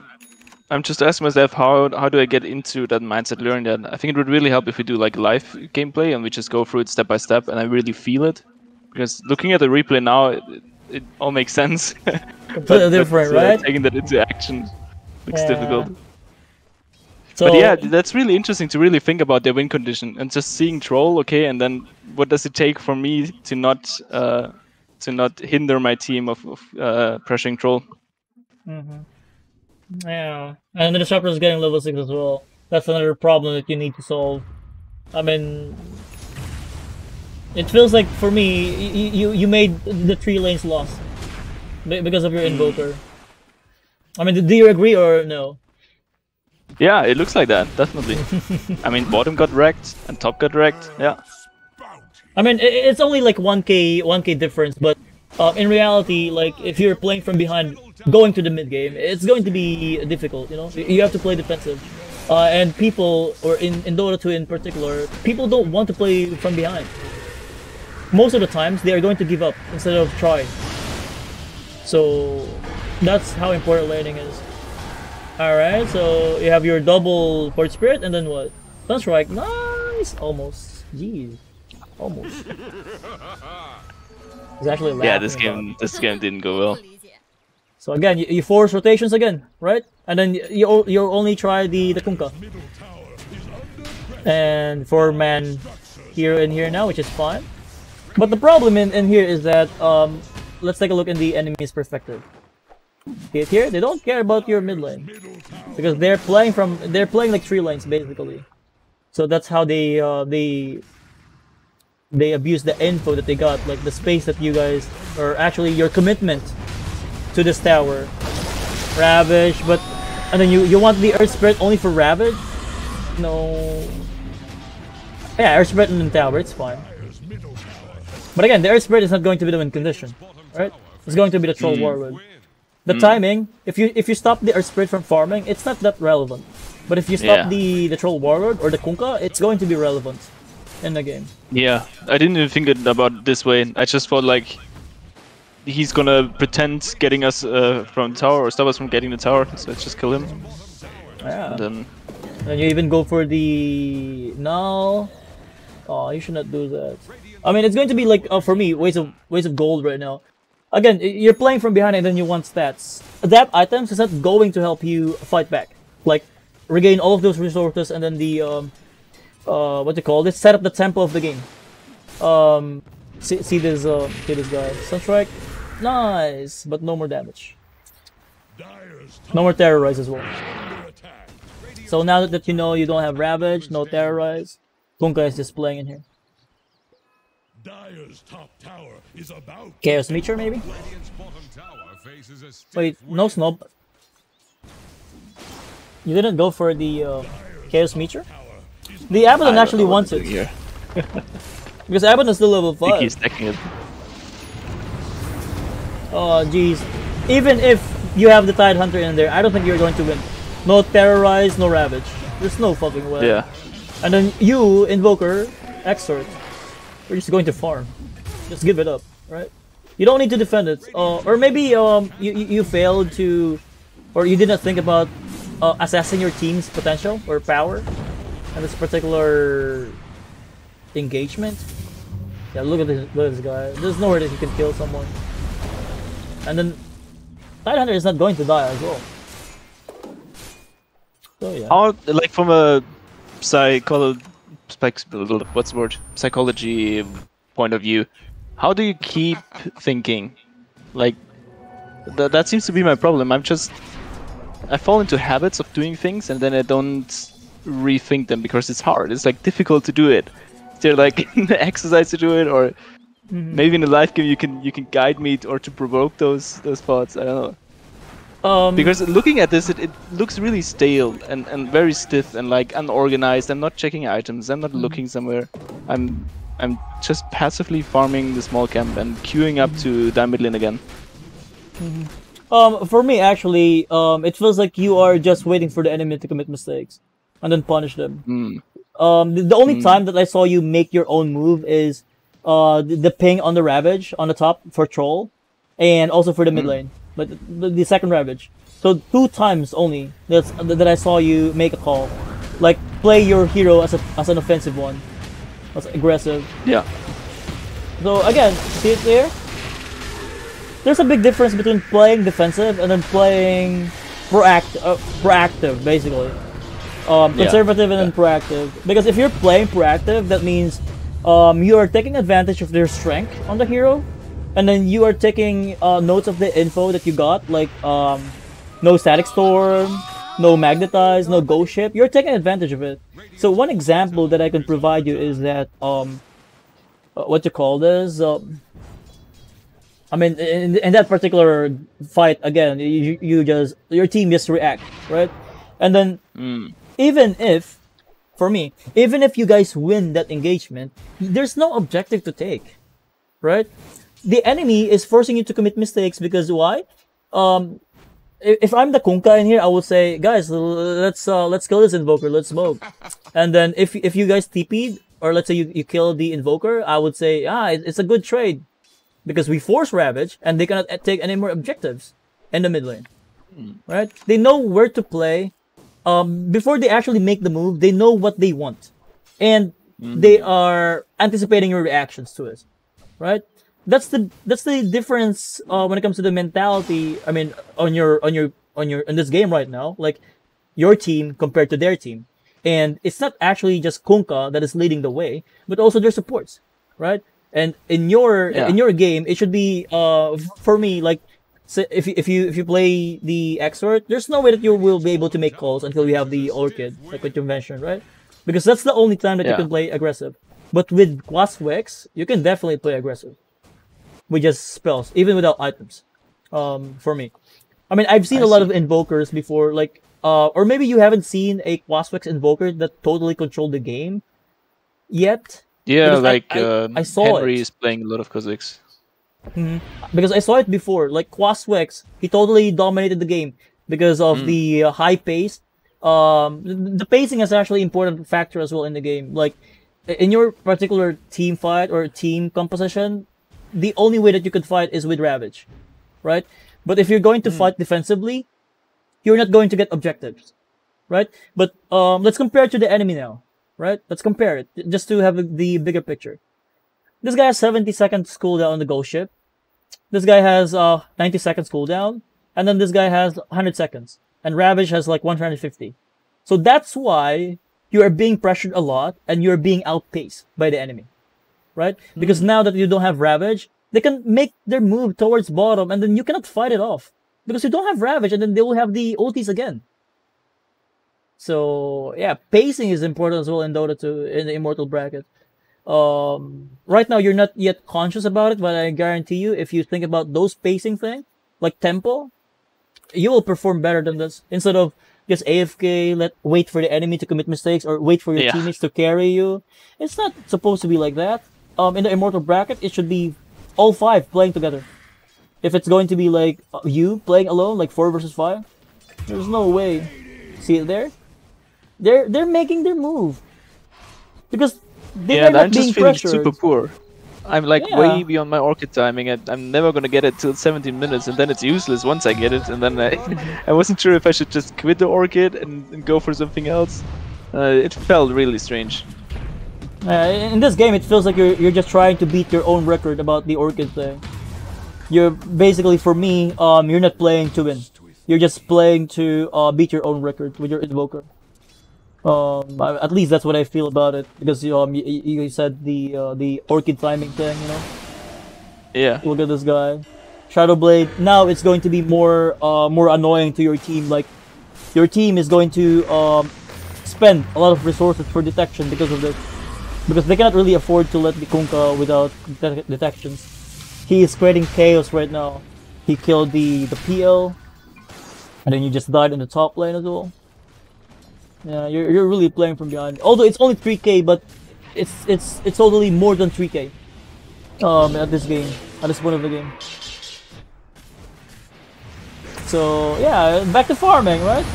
I'm just asking myself, how do I get into that mindset, learn that? I think it would really help if we do like live gameplay and we just go through it step by step and I really feel it. Because looking at the replay now, it all makes sense. Completely different, right? Taking that into action looks difficult. So, but yeah, that's really interesting to really think about their win condition and just seeing Troll, okay, and then what does it take for me to not hinder my team of pressuring Troll? Yeah, and the Disruptor is getting level 6 as well. That's another problem that you need to solve. I mean, it feels like for me, you made the 3 lanes lost because of your Invoker. I mean, do you agree or no? Yeah, it looks like that, definitely. I mean, bottom got wrecked and top got wrecked. Yeah. I mean, it's only like 1k difference, but in reality, like if you're playing from behind, going to the mid game, it's going to be difficult. You know, you have to play defensive, and people, or in Dota 2 in particular, people don't want to play from behind. Most of the times, they are going to give up instead of try. So that's how important laning is. Alright, so you have your double Port Spirit, and then what? Sunstrike, nice! Almost. Jeez. Almost. It's actually this game didn't go well. So again, you force rotations again, right? And then you only try the Kunkka. And 4-man here and here now, which is fine. But the problem in here is that, let's take a look in the enemy's perspective. Here, they don't care about your mid lane. Because they're playing like 3 lanes basically. So that's how they abuse the info that they got, like the space that you guys, or actually your commitment to this tower. Ravage, and then you want the Earth Spirit only for Ravage? No. Yeah, Earth Spirit and the tower, it's fine. But again, the Earth Spirit is not going to be the win condition, right? It's going to be the Troll Warlord. The timing, if you stop the Earth Spirit from farming, it's not that relevant. But if you stop the Troll Warlord or the Kunkka, it's going to be relevant in the game. Yeah, I didn't even think about it this way. I just thought like he's gonna pretend getting us from the tower or stop us from getting the tower, so let's just kill him. Yeah. And you even go for the null. Oh, you should not do that. I mean, it's going to be like for me, waste of gold right now. Again, you're playing from behind and then you want stats. Adapt items is not going to help you fight back. Like, regain all of those resources and then the, what you call this? Set up the tempo of the game. See this guy. Sunstrike, nice, but no more damage. No more Terrorize as well. So now that you know you don't have Ravage, no Terrorize, Kunkka is just playing in here. Chaos Meteor maybe? Wait, no Snob. You didn't go for the Chaos Meteor? The Abaddon actually wants it. Because Abaddon is still level 5. He's stacking it. Oh jeez. Even if you have the Tidehunter in there, I don't think you're going to win. No Terrorize, no Ravage. There's no fucking way. Yeah. And then you, Invoker, Exort. We're just going to farm. Just give it up, right? You don't need to defend it. Or maybe you failed to, or you did not think about assessing your team's potential or power in this particular engagement. Yeah, look at this guy. There's nowhere that he can kill someone. And then Tidehunter is not going to die as well. So yeah. How, like from a psychology point of view, how do you keep thinking? Like that seems to be my problem. I fall into habits of doing things and then I don't rethink them because it's hard. It's like difficult to do it. Is there like exercise to do it, or maybe in a live game you can guide me or to provoke those thoughts? I don't know. Because looking at this, it looks really stale and very stiff and like unorganized. I'm not checking items. I'm not looking somewhere. I'm just passively farming the small camp and queuing up to die mid lane again. For me, actually, it feels like you are just waiting for the enemy to commit mistakes and then punish them. The only time that I saw you make your own move is the ping on the Ravage on the top for troll, and also for the mid lane, but the second Ravage. So 2 times only that I saw you make a call, like play your hero as an offensive one, as aggressive. Yeah. So again, see it there? There's a big difference between playing defensive and then playing proactive, basically. Conservative and then proactive. Because if you're playing proactive, that means you are taking advantage of their strength on the hero, and then you are taking notes of the info that you got, like no static storm, no magnetize, no ghost ship. You're taking advantage of it. So one example that I can provide you is that what you call this? I mean, in that particular fight, again, your team just react, right? And then even if, for me, even if you guys win that engagement, there's no objective to take, right? The enemy is forcing you to commit mistakes because why? If I'm the Kunkka in here, I would say, guys, let's kill this Invoker, let's smoke. And then if you guys TP'd, or let's say you kill the Invoker, I would say, it's a good trade. Because we force Ravage, and they cannot take any more objectives in the mid lane. Right? They know where to play. Before they actually make the move, they know what they want. And they are anticipating your reactions to it. Right? That's the difference when it comes to the mentality, I mean, on in this game right now, like your team compared to their team. And it's not actually just Kunkka that is leading the way, but also their supports. Right? And in your game, it should be for me, like, if you play the Exort, there's no way that you will be able to make calls until you have the Orchid, like what you mentioned, right? Because that's the only time that you can play aggressive. But with Quaswex, you can definitely play aggressive with just spells, even without items. For me, I mean, I've seen a lot of Invokers before, like, or maybe you haven't seen a Quaswex Invoker that totally controlled the game yet. Yeah, like I saw Henry is playing a lot of Kha'Zix. Because I saw it before, like Quaswex, he totally dominated the game because of the high pace. The pacing is actually an important factor as well in the game. Like, in your particular team fight or team composition, the only way that you could fight is with Ravage, right? But if you're going to fight defensively, you're not going to get objectives, right? But let's compare it to the enemy now. Right? Let's compare it, just to have the bigger picture. This guy has 70 seconds cooldown on the Ghost Ship. This guy has 90 seconds cooldown. And then this guy has 100 seconds. And Ravage has like 150. So that's why you are being pressured a lot and you're being outpaced by the enemy. Right? Because now that you don't have Ravage, they can make their move towards bottom and then you cannot fight it off. Because you don't have Ravage and then they will have the ultis again. So yeah, pacing is important as well in Dota 2, in the Immortal bracket. Right now you're not yet conscious about it, but I guarantee you, if you think about those pacing things, like tempo, you will perform better than this. Instead of just AFK, wait for the enemy to commit mistakes, or wait for your teammates to carry you. It's not supposed to be like that. In the Immortal bracket, it should be all 5 playing together. If it's going to be like you playing alone, like 4 versus 5, there's no way. See it there? They're making their move because they're not I'm being just feeling pressured. super poor. I'm like Yeah. way beyond my orchid timing. I'm never gonna get it till 17 minutes, and then it's useless once I get it. And then I wasn't sure if I should just quit the orchid and go for something else. It felt really strange. In this game, it feels like you're just trying to beat your own record about the orchid thing. You're basically, for me, you're not playing to win. You're just playing to beat your own record with your Invoker. At least that's what I feel about it, because you said the orchid timing thing, you know. Yeah. Look at this guy, Shadowblade. Now it's going to be more annoying to your team. Like, your team is going to spend a lot of resources for detection because of this, because they cannot really afford to let the Kunkka without detections. He is creating chaos right now. He killed the PL, and then you just died in the top lane as well. Yeah, you're really playing from behind. Although it's only 3k, but it's totally more than 3k. At this game, at this point of the game. So yeah, back to farming, right?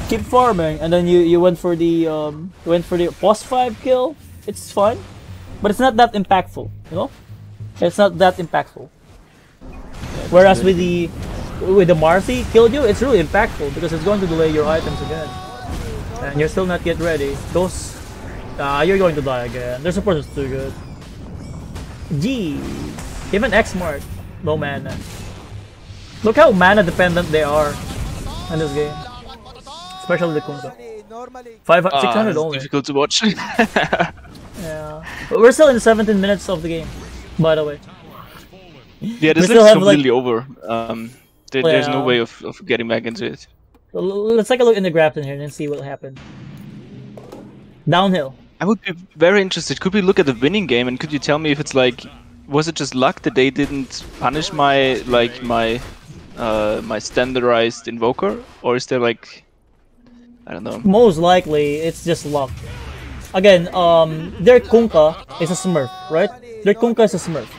Keep farming, and then you went for the boss 5 kill. It's fine, but it's not that impactful, you know. It's not that impactful. Whereas with the Marcy killed you, it's really impactful because it's going to delay your items again. And you're still not yet ready. Those... you're going to die again. Their support is too good. Gee. Even X-Mark. No mana. Look how mana dependent they are in this game. Especially the Kunkka. 600 only. Difficult to watch. Yeah. But we're still in 17 minutes of the game, by the way. Yeah, this still looks have, completely like... over. There's no way of getting back into it. Let's take a look in the graph in here and see what happened. Downhill. I would be very interested. Could we look at the winning game, and could you tell me if it's like, was it just luck that they didn't punish my my standardized Invoker, or is there like, I don't know. Most likely, it's just luck. Again, their Kunkka is a Smurf, right? Their Kunkka is a Smurf.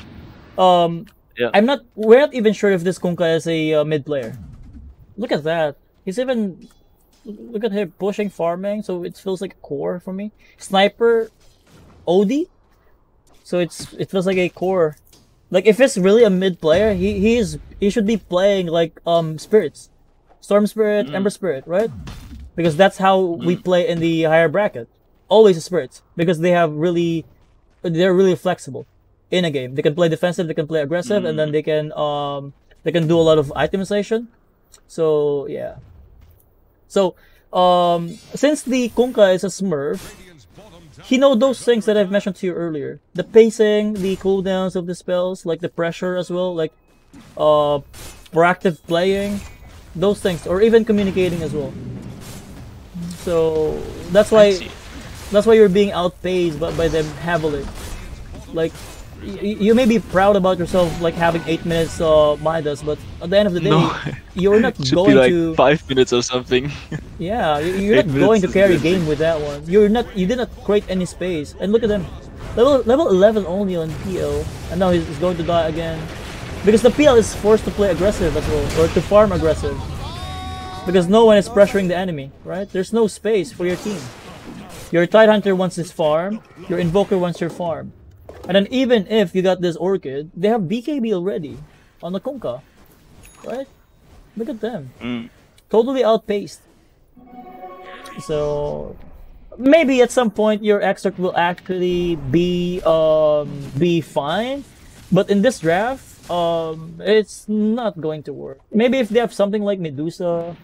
Yeah. We're not even sure if this Kunkka is a mid player. Look at that. He's even... Look at him pushing farming, so it feels like a core for me. Sniper... OD? So it feels like a core. Like, if it's really a mid player, he should be playing like spirits. Storm Spirit, Ember Spirit, right? Because that's how we play in the higher bracket. Always spirits. Because they're really flexible in a game. They can play defensive, they can play aggressive, and then they can do a lot of itemization. So yeah. So since the Kunkka is a Smurf, he knows those things that I've mentioned to you earlier. The pacing, the cooldowns of the spells, like the pressure as well, like proactive playing, those things, or even communicating as well. So that's why you're being outpaced by them heavily. Like, you may be proud about yourself, like having 8 minutes Midas, but at the end of the day, you're not Should going be like to 5 minutes or something. Yeah, you're not going to carry game with that one. You did not create any space. And look at them, level 11 only on PL, and now he's going to die again because the PL is forced to play aggressive as well, or to farm aggressive, because no one is pressuring the enemy. Right? There's no space for your team. Your Tidehunter wants his farm. Your Invoker wants your farm. And then even if you got this Orchid, they have BKB already on the Kunkka, right? Look at them. Totally outpaced. So maybe at some point your extract will actually be fine, but in this draft, it's not going to work. Maybe if they have something like Medusa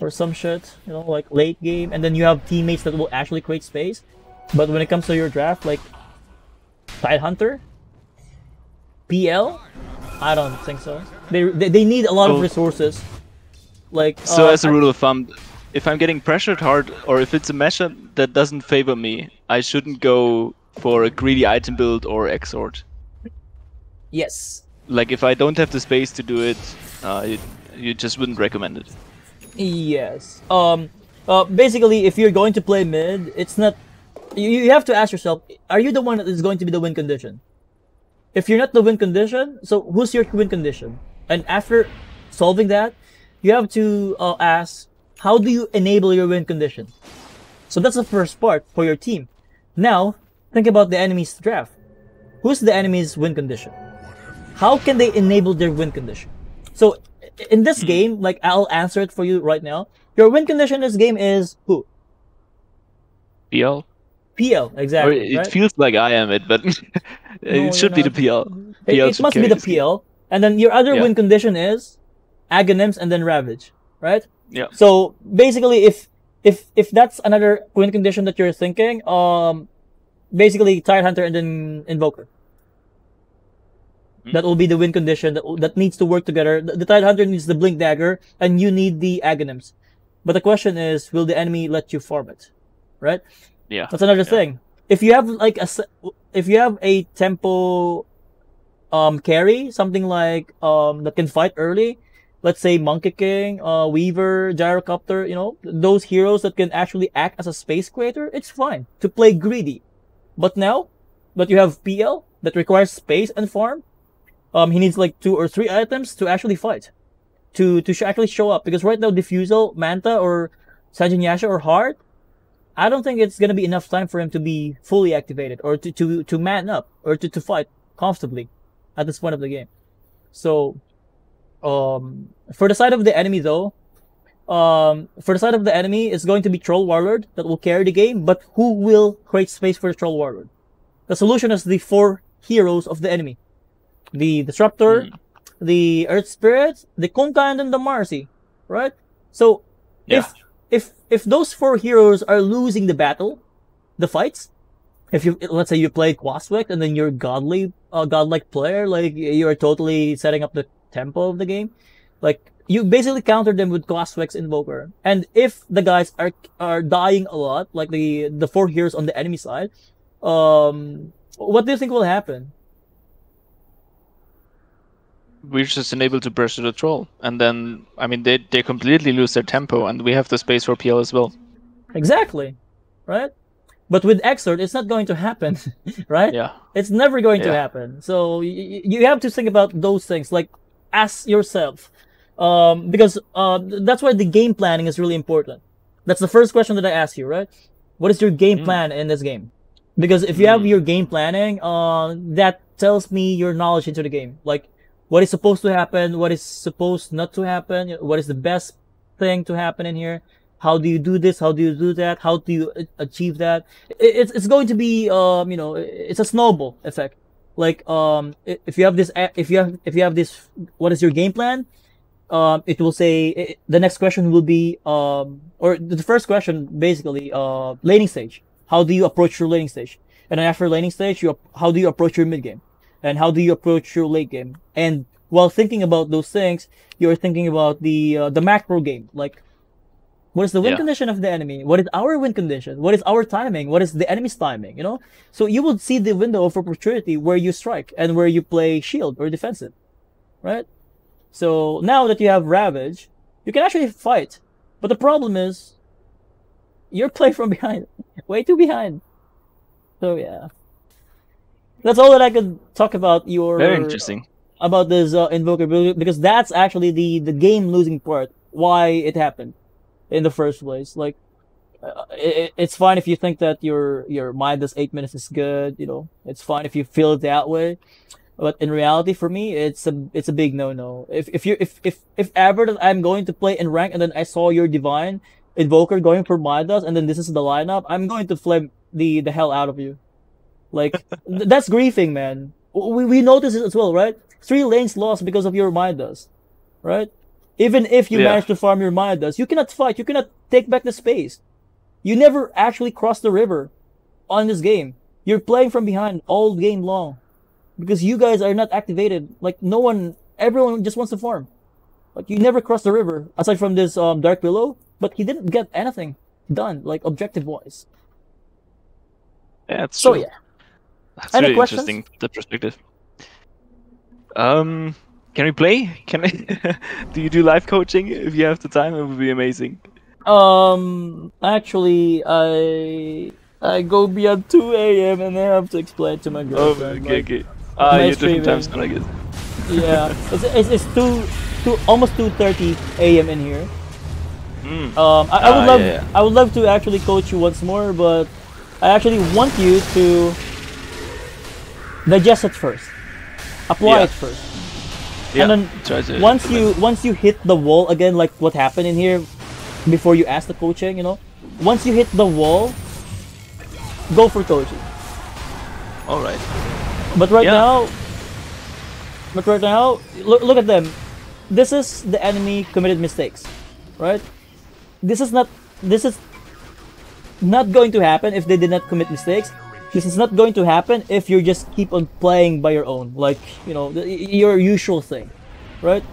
or some shit, you know, like late game, and then you have teammates that will actually create space. But when it comes to your draft, like Tidehunter, PL, I don't think so. They need a lot of resources. Like so, as a rule of thumb, if I'm getting pressured hard, or if it's a matchup that doesn't favor me, I shouldn't go for a greedy item build or Exort. Yes. Like, if I don't have the space to do it, you just wouldn't recommend it. Yes. Basically, if you're going to play mid, it's not... You have to ask yourself, are you the one that is going to be the win condition? If you're not the win condition, so who's your win condition? And after solving that, you have to ask, how do you enable your win condition? So that's the first part for your team. Now, think about the enemy's draft. who's the enemy's win condition? How can they enable their win condition? So in this game, like I'll answer it for you right now. Your win condition in this game is who? PL? PL, Or exactly. it right? feels like I am it, but No, it should be the not. PL. It, PL it should must be carry the this game. PL, and then your other Yeah. win condition is Agonyms and then Ravage, right? Yeah. So basically, if that's another win condition that you're thinking, basically Tidehunter and then Invoker. That will be the win condition that needs to work together. The Tidehunter needs the Blink Dagger, and you need the Agonyms. But the question is, will the enemy let you farm it? Right? Yeah. That's another thing. If you have like if you have a tempo carry, something like that can fight early, let's say Monkey King, Weaver, Gyrocopter, you know, those heroes that can actually act as a space creator, it's fine to play greedy. But now that you have PL that requires space and farm, he needs like 2 or 3 items to actually fight, to actually show up. Because right now, Diffusal, Manta, or Sanjin Yasha or Heart, I don't think it's gonna be enough time for him to be fully activated or to man up or to fight comfortably at this point of the game. So, for the side of the enemy though, it's going to be Troll Warlord that will carry the game. But who will create space for the Troll Warlord? The solution is the 4 heroes of the enemy. The Disruptor, the Earth Spirit, the Kunkka, and then the Marcy, right? So, if those 4 heroes are losing the battle, the fights, if you, let's say you play Quaswex and then you're godlike player, like you're totally setting up the tempo of the game, like you basically counter them with Quaswex Invoker. And if the guys are dying a lot, like the 4 heroes on the enemy side, what do you think will happen? We're just unable to pressure the troll, and then I mean they completely lose their tempo, and we have the space for PL as well. Exactly, right? But with Exort, it's not going to happen, right? Yeah. It's never going to happen. So you have to think about those things, like ask yourself, because that's why the game planning is really important. That's the first question that I ask you, right? What is your game plan in this game? Because if you have your game planning, that tells me your knowledge into the game, like what is supposed to happen, what is supposed not to happen, what is the best thing to happen in here. How do you do this? How do you do that? How do you achieve that? It's going to be you know, it's a snowball effect. Like if you have this what is your game plan? It will say the next question will be or the first question basically laning stage. How do you approach your laning stage? And then after laning stage, how do you approach your mid game? And how do you approach your late game? And while thinking about those things, you're thinking about the macro game, like what is the win condition of the enemy? What is our win condition? What is our timing? What is the enemy's timing? You know, so you will see the window of opportunity where you strike and where you play shield or defensive, right? So now that you have Ravage, you can actually fight, but the problem is you're playing from behind, way too behind. So yeah, that's all that I could talk about. Very interesting about this Invoker, because that's actually the game losing part. Why it happened in the first place. Like it's fine if you think that your Midas 8 minutes is good, you know, it's fine if you feel it that way, but in reality for me it's a big no. If ever that I'm going to play in rank and then I saw your Divine Invoker going for Midas and then this is the lineup, I'm going to flame the hell out of you. Like that's griefing, man. We notice it as well, right? 3 lanes lost because of your Midas, right? Even if you manage to farm your Midas, you cannot fight. You cannot take back the space. You never actually cross the river on this game. You're playing from behind all game long because you guys are not activated. Like everyone just wants to farm. Like you never cross the river aside from this Dark Willow, but he didn't get anything done, like objective wise. Yeah, that's so true. yeah. That's Any really questions? interesting, the perspective. Can we play? Can I? Do you do live coaching? If you have the time, it would be amazing. Actually, I go beyond 2 a.m. and I have to explain to my girlfriend. Okay. My You're different time streaming. zone, I guess. Yeah, it's almost 2:30 a.m. in here. I would love to actually coach you once more, but I actually want you to digest it first, apply Yeah. it first, Yeah. and Try then to once you hit the wall again, like what happened in here, before you ask the coaching, once you hit the wall, go for coaching. All right. But right Yeah. now, look at them. This is the enemy committed mistakes, right? This is not going to happen if they did not commit mistakes. This is not going to happen if you just keep on playing by your own, like your usual thing, right?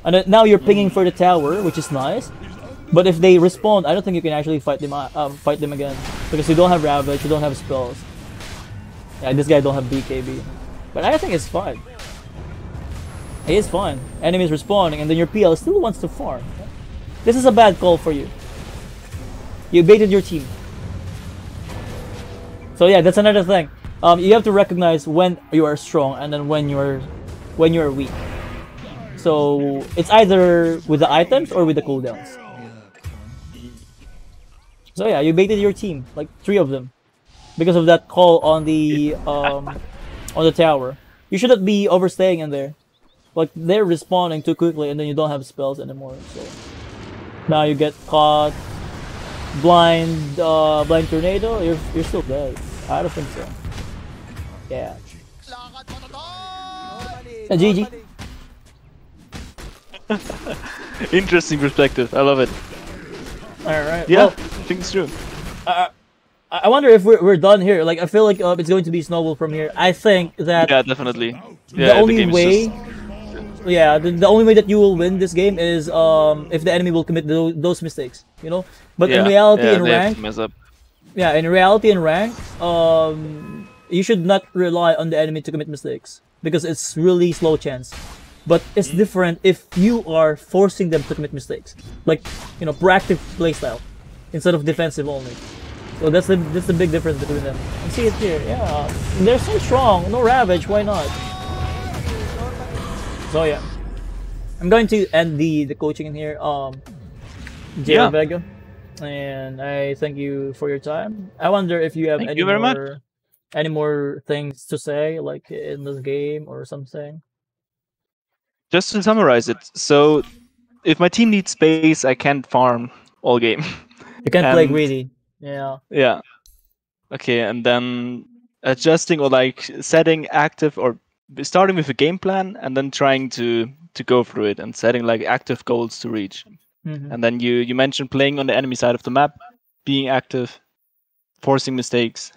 And then now you're pinging for the tower, which is nice. But if they respawn, I don't think you can actually fight them again because you don't have Ravage, you don't have spells. Yeah, this guy don't have BKB, but I think it's fine. He is fine. Enemies respawning, and then your PL still wants to farm. This is a bad call for you. You baited your team. So yeah, that's another thing. You have to recognize when you are strong and then when you're weak. So it's either with the items or with the cooldowns. So yeah, you baited your team, like 3 of them, because of that call on the tower. You shouldn't be overstaying in there. Like they're respawning too quickly, and then you don't have spells anymore. So now you get caught. Blind tornado. You're still dead. I don't think so. Yeah. GG. Interesting perspective. I love it. All right. Yeah, Well, I think it's true. I wonder if we're done here. Like I feel like it's going to be snowball from here. I think that Yeah, definitely. the Yeah, only game is way, just- yeah, the only way that you will win this game is if the enemy will commit those mistakes. But in yeah, reality, yeah, in they have rank, to mess up. you should not rely on the enemy to commit mistakes because it's really slow chance. But it's different if you are forcing them to commit mistakes, like proactive playstyle instead of defensive only. So that's the big difference between them. You see it here, yeah. They're so strong. No Ravage, why not? So yeah, I'm going to end the coaching in here. Yeah. Vega, and I thank you for your time. I wonder if you have Thank any you very much. any more things to say, like in this game or something. Just to summarize it, so if my team needs space, I can't farm all game. You can't play And- greedy. Yeah. Yeah. Okay, and then adjusting or like setting active or starting with a game plan and then trying to go through it and setting like active goals to reach. Mhm. And then you mentioned playing on the enemy side of the map, being active, forcing mistakes.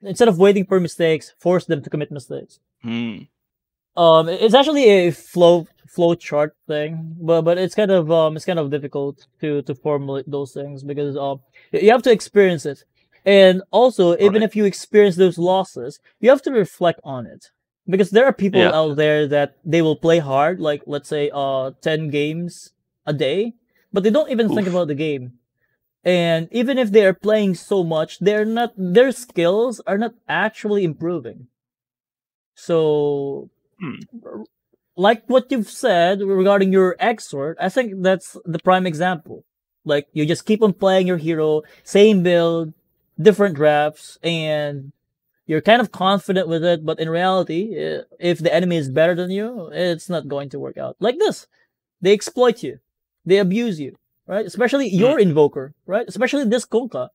Instead of waiting for mistakes, force them to commit mistakes. Hmm. It's actually a flow chart thing, but it's kind of difficult to formulate those things because you have to experience it, and also even if you experience those losses, you have to reflect on it because there are people Yeah. out there that they will play hard, like let's say 10 games a day, but they don't even think Oof. about the game. And even if they are playing so much, their skills are not actually improving. So like what you've said regarding your exort, I think that's the prime example. Like you just keep on playing your hero, same build, different drafts, and you're kind of confident with it, but in reality, if the enemy is better than you, it's not going to work out. Like this. They exploit you. They abuse you, right? Especially your Invoker, right? Especially this Kunkka.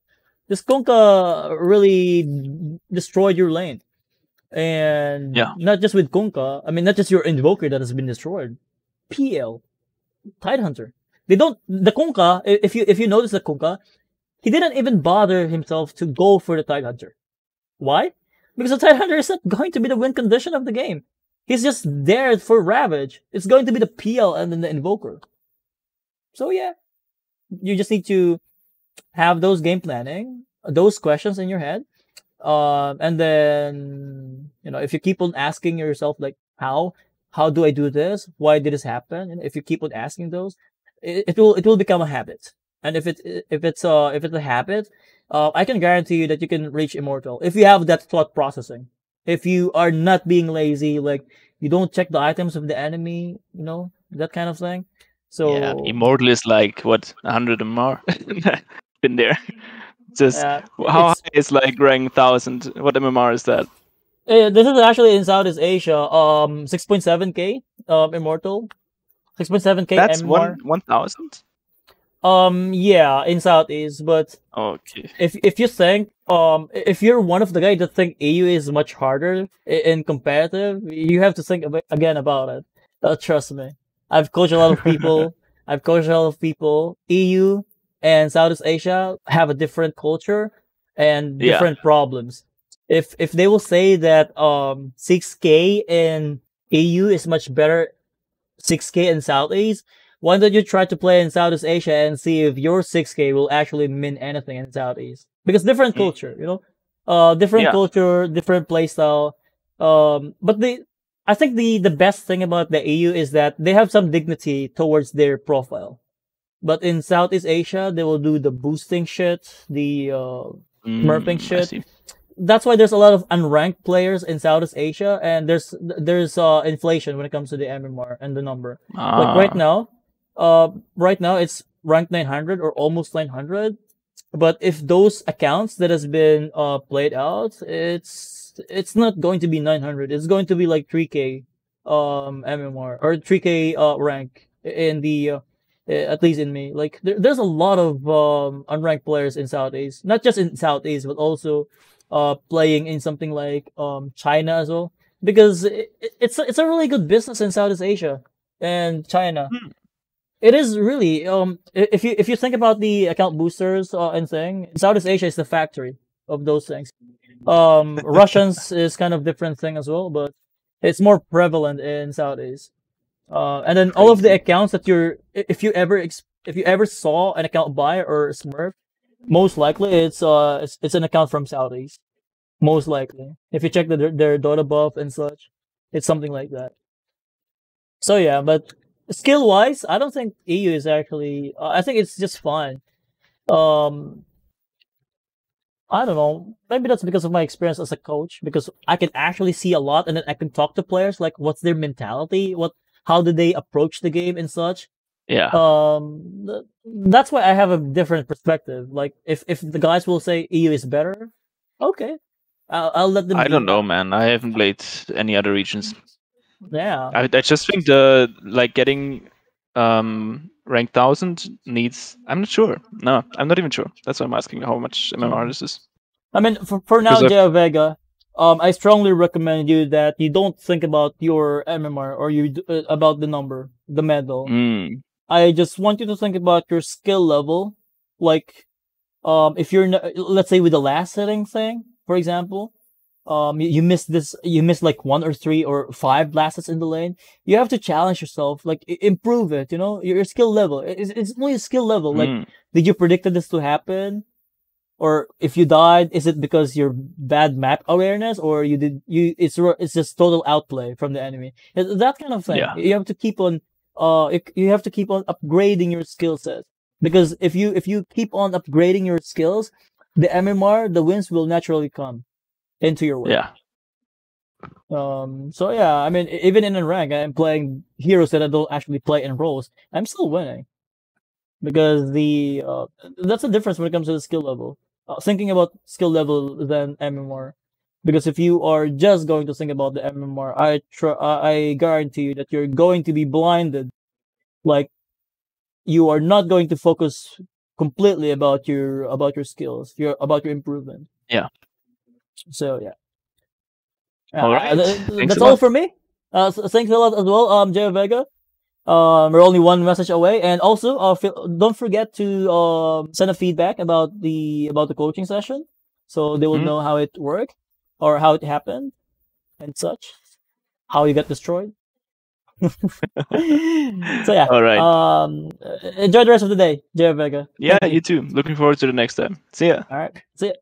This Kunkka really destroyed your lane. And Yeah. not just with Kunkka, I mean, not just your Invoker that has been destroyed. PL, Tidehunter. The Kunkka, if you notice the Kunkka, he didn't even bother himself to go for the Tidehunter. Why? Because the Tidehunter is not going to be the win condition of the game. He's just there for Ravage. It's going to be the PL and then the Invoker. So yeah, you just need to have those game planning, those questions in your head. And then, if you keep on asking yourself, like, how do I do this? Why did this happen? And if you keep on asking those, it will become a habit. And if it's a habit, I can guarantee you that you can reach immortal if you have that thought processing. If you are not being lazy, like you don't check the items of the enemy, that kind of thing. So Yeah, immortal is like what 100 MR. Been there. Just how high it's is like rank 1000? What MMR is that? This is actually in Southeast Asia. 6.7K. Immortal. 6.7K That's MMR. 1,000. Yeah, in Southeast, but Okay. if you think if you're one of the guys that think EU is much harder in competitive, you have to think again about it. Trust me, I've coached a lot of people. I've coached a lot of people. EU and Southeast Asia have a different culture and Yeah. different problems. If they will say that 6K in EU is much better 6K in Southeast, why don't you try to play in Southeast Asia and see if your 6K will actually mean anything in Southeast? Because different Mm. culture, different Yeah. culture, different playstyle. But I think the best thing about the EU is that they have some dignity towards their profile. But in Southeast Asia, they will do the boosting shit, the smurfing I shit. see. That's why there's a lot of unranked players in Southeast Asia, and there's inflation when it comes to the MMR and the number. Like Ah. right now it's ranked 900 or almost 900. But if those accounts that has been played out, it's not going to be 900. It's going to be like 3K MMR or 3K rank in the at least in me. Like there's a lot of unranked players in Southeast, not just in Southeast, but also playing in something like China as well, because it's a really good business in Southeast Asia and China. Hmm. It is really if you think about the account boosters and thing, Southeast Asia is the factory of those things. Russians is kind of different thing as well, but it's more prevalent in Southeast. And then all of the Crazy. accounts that if you ever saw an account buy or Smurf, most likely it's an account from Southeast. Most likely, if you check their Dota buff and such, it's something like that. So yeah, but skill wise, I don't think EU is actually. I think it's just fine. Um, I don't know. Maybe that's because of my experience as a coach, because I can actually see a lot, and then I can talk to players like what's their mentality, how do they approach the game and such. Yeah. That's why I have a different perspective. Like if the guys will say EU is better, okay, I'll let them I do don't know, that. man. I haven't played any other regions. Yeah. I just think the getting rank 1,000 needs. I'm not sure. No, I'm not even sure. That's why I'm asking how much MMR Mm. this is. I mean, for now, Because I've. Jaya Vega, I strongly recommend you that you don't think about your MMR or about the number, the medal. Mm, I just want you to think about your skill level. Like, if you're, let's say with the last setting thing, for example, you missed this, you missed like 1 or 3 or 5 blasts in the lane. You have to challenge yourself, like improve it. Your skill level. It's only a skill level. Like, mm, did you predict this to happen? Or if you died, is it because your bad map awareness, or it's just total outplay from the enemy? That kind of thing. yeah. You have to keep on you have to keep on upgrading your skill set, because if you keep on upgrading your skills, the MMR, the wins will naturally come into your way. Yeah. So yeah, I mean, even in a rank, I'm playing heroes that I don't actually play in roles. I'm still winning, because that's the difference when it comes to the skill level. Thinking about skill level than MMR, because if you are just going to think about the MMR, I guarantee you that you're going to be blinded. Like, you are not going to focus completely about your skills, about your improvement. Yeah. So yeah, All right. Thanks a that's all lot. for me. Thanks a lot as well, Jay Vega. We're only one message away, and also don't forget to send a feedback about the coaching session, so they will Mhm. know how it worked or how it happened and such, how you got destroyed. So yeah, All right. enjoy the rest of the day, Jay Vega. Yeah, Thank you. you too. Looking forward to the next time. See ya. All right, see ya.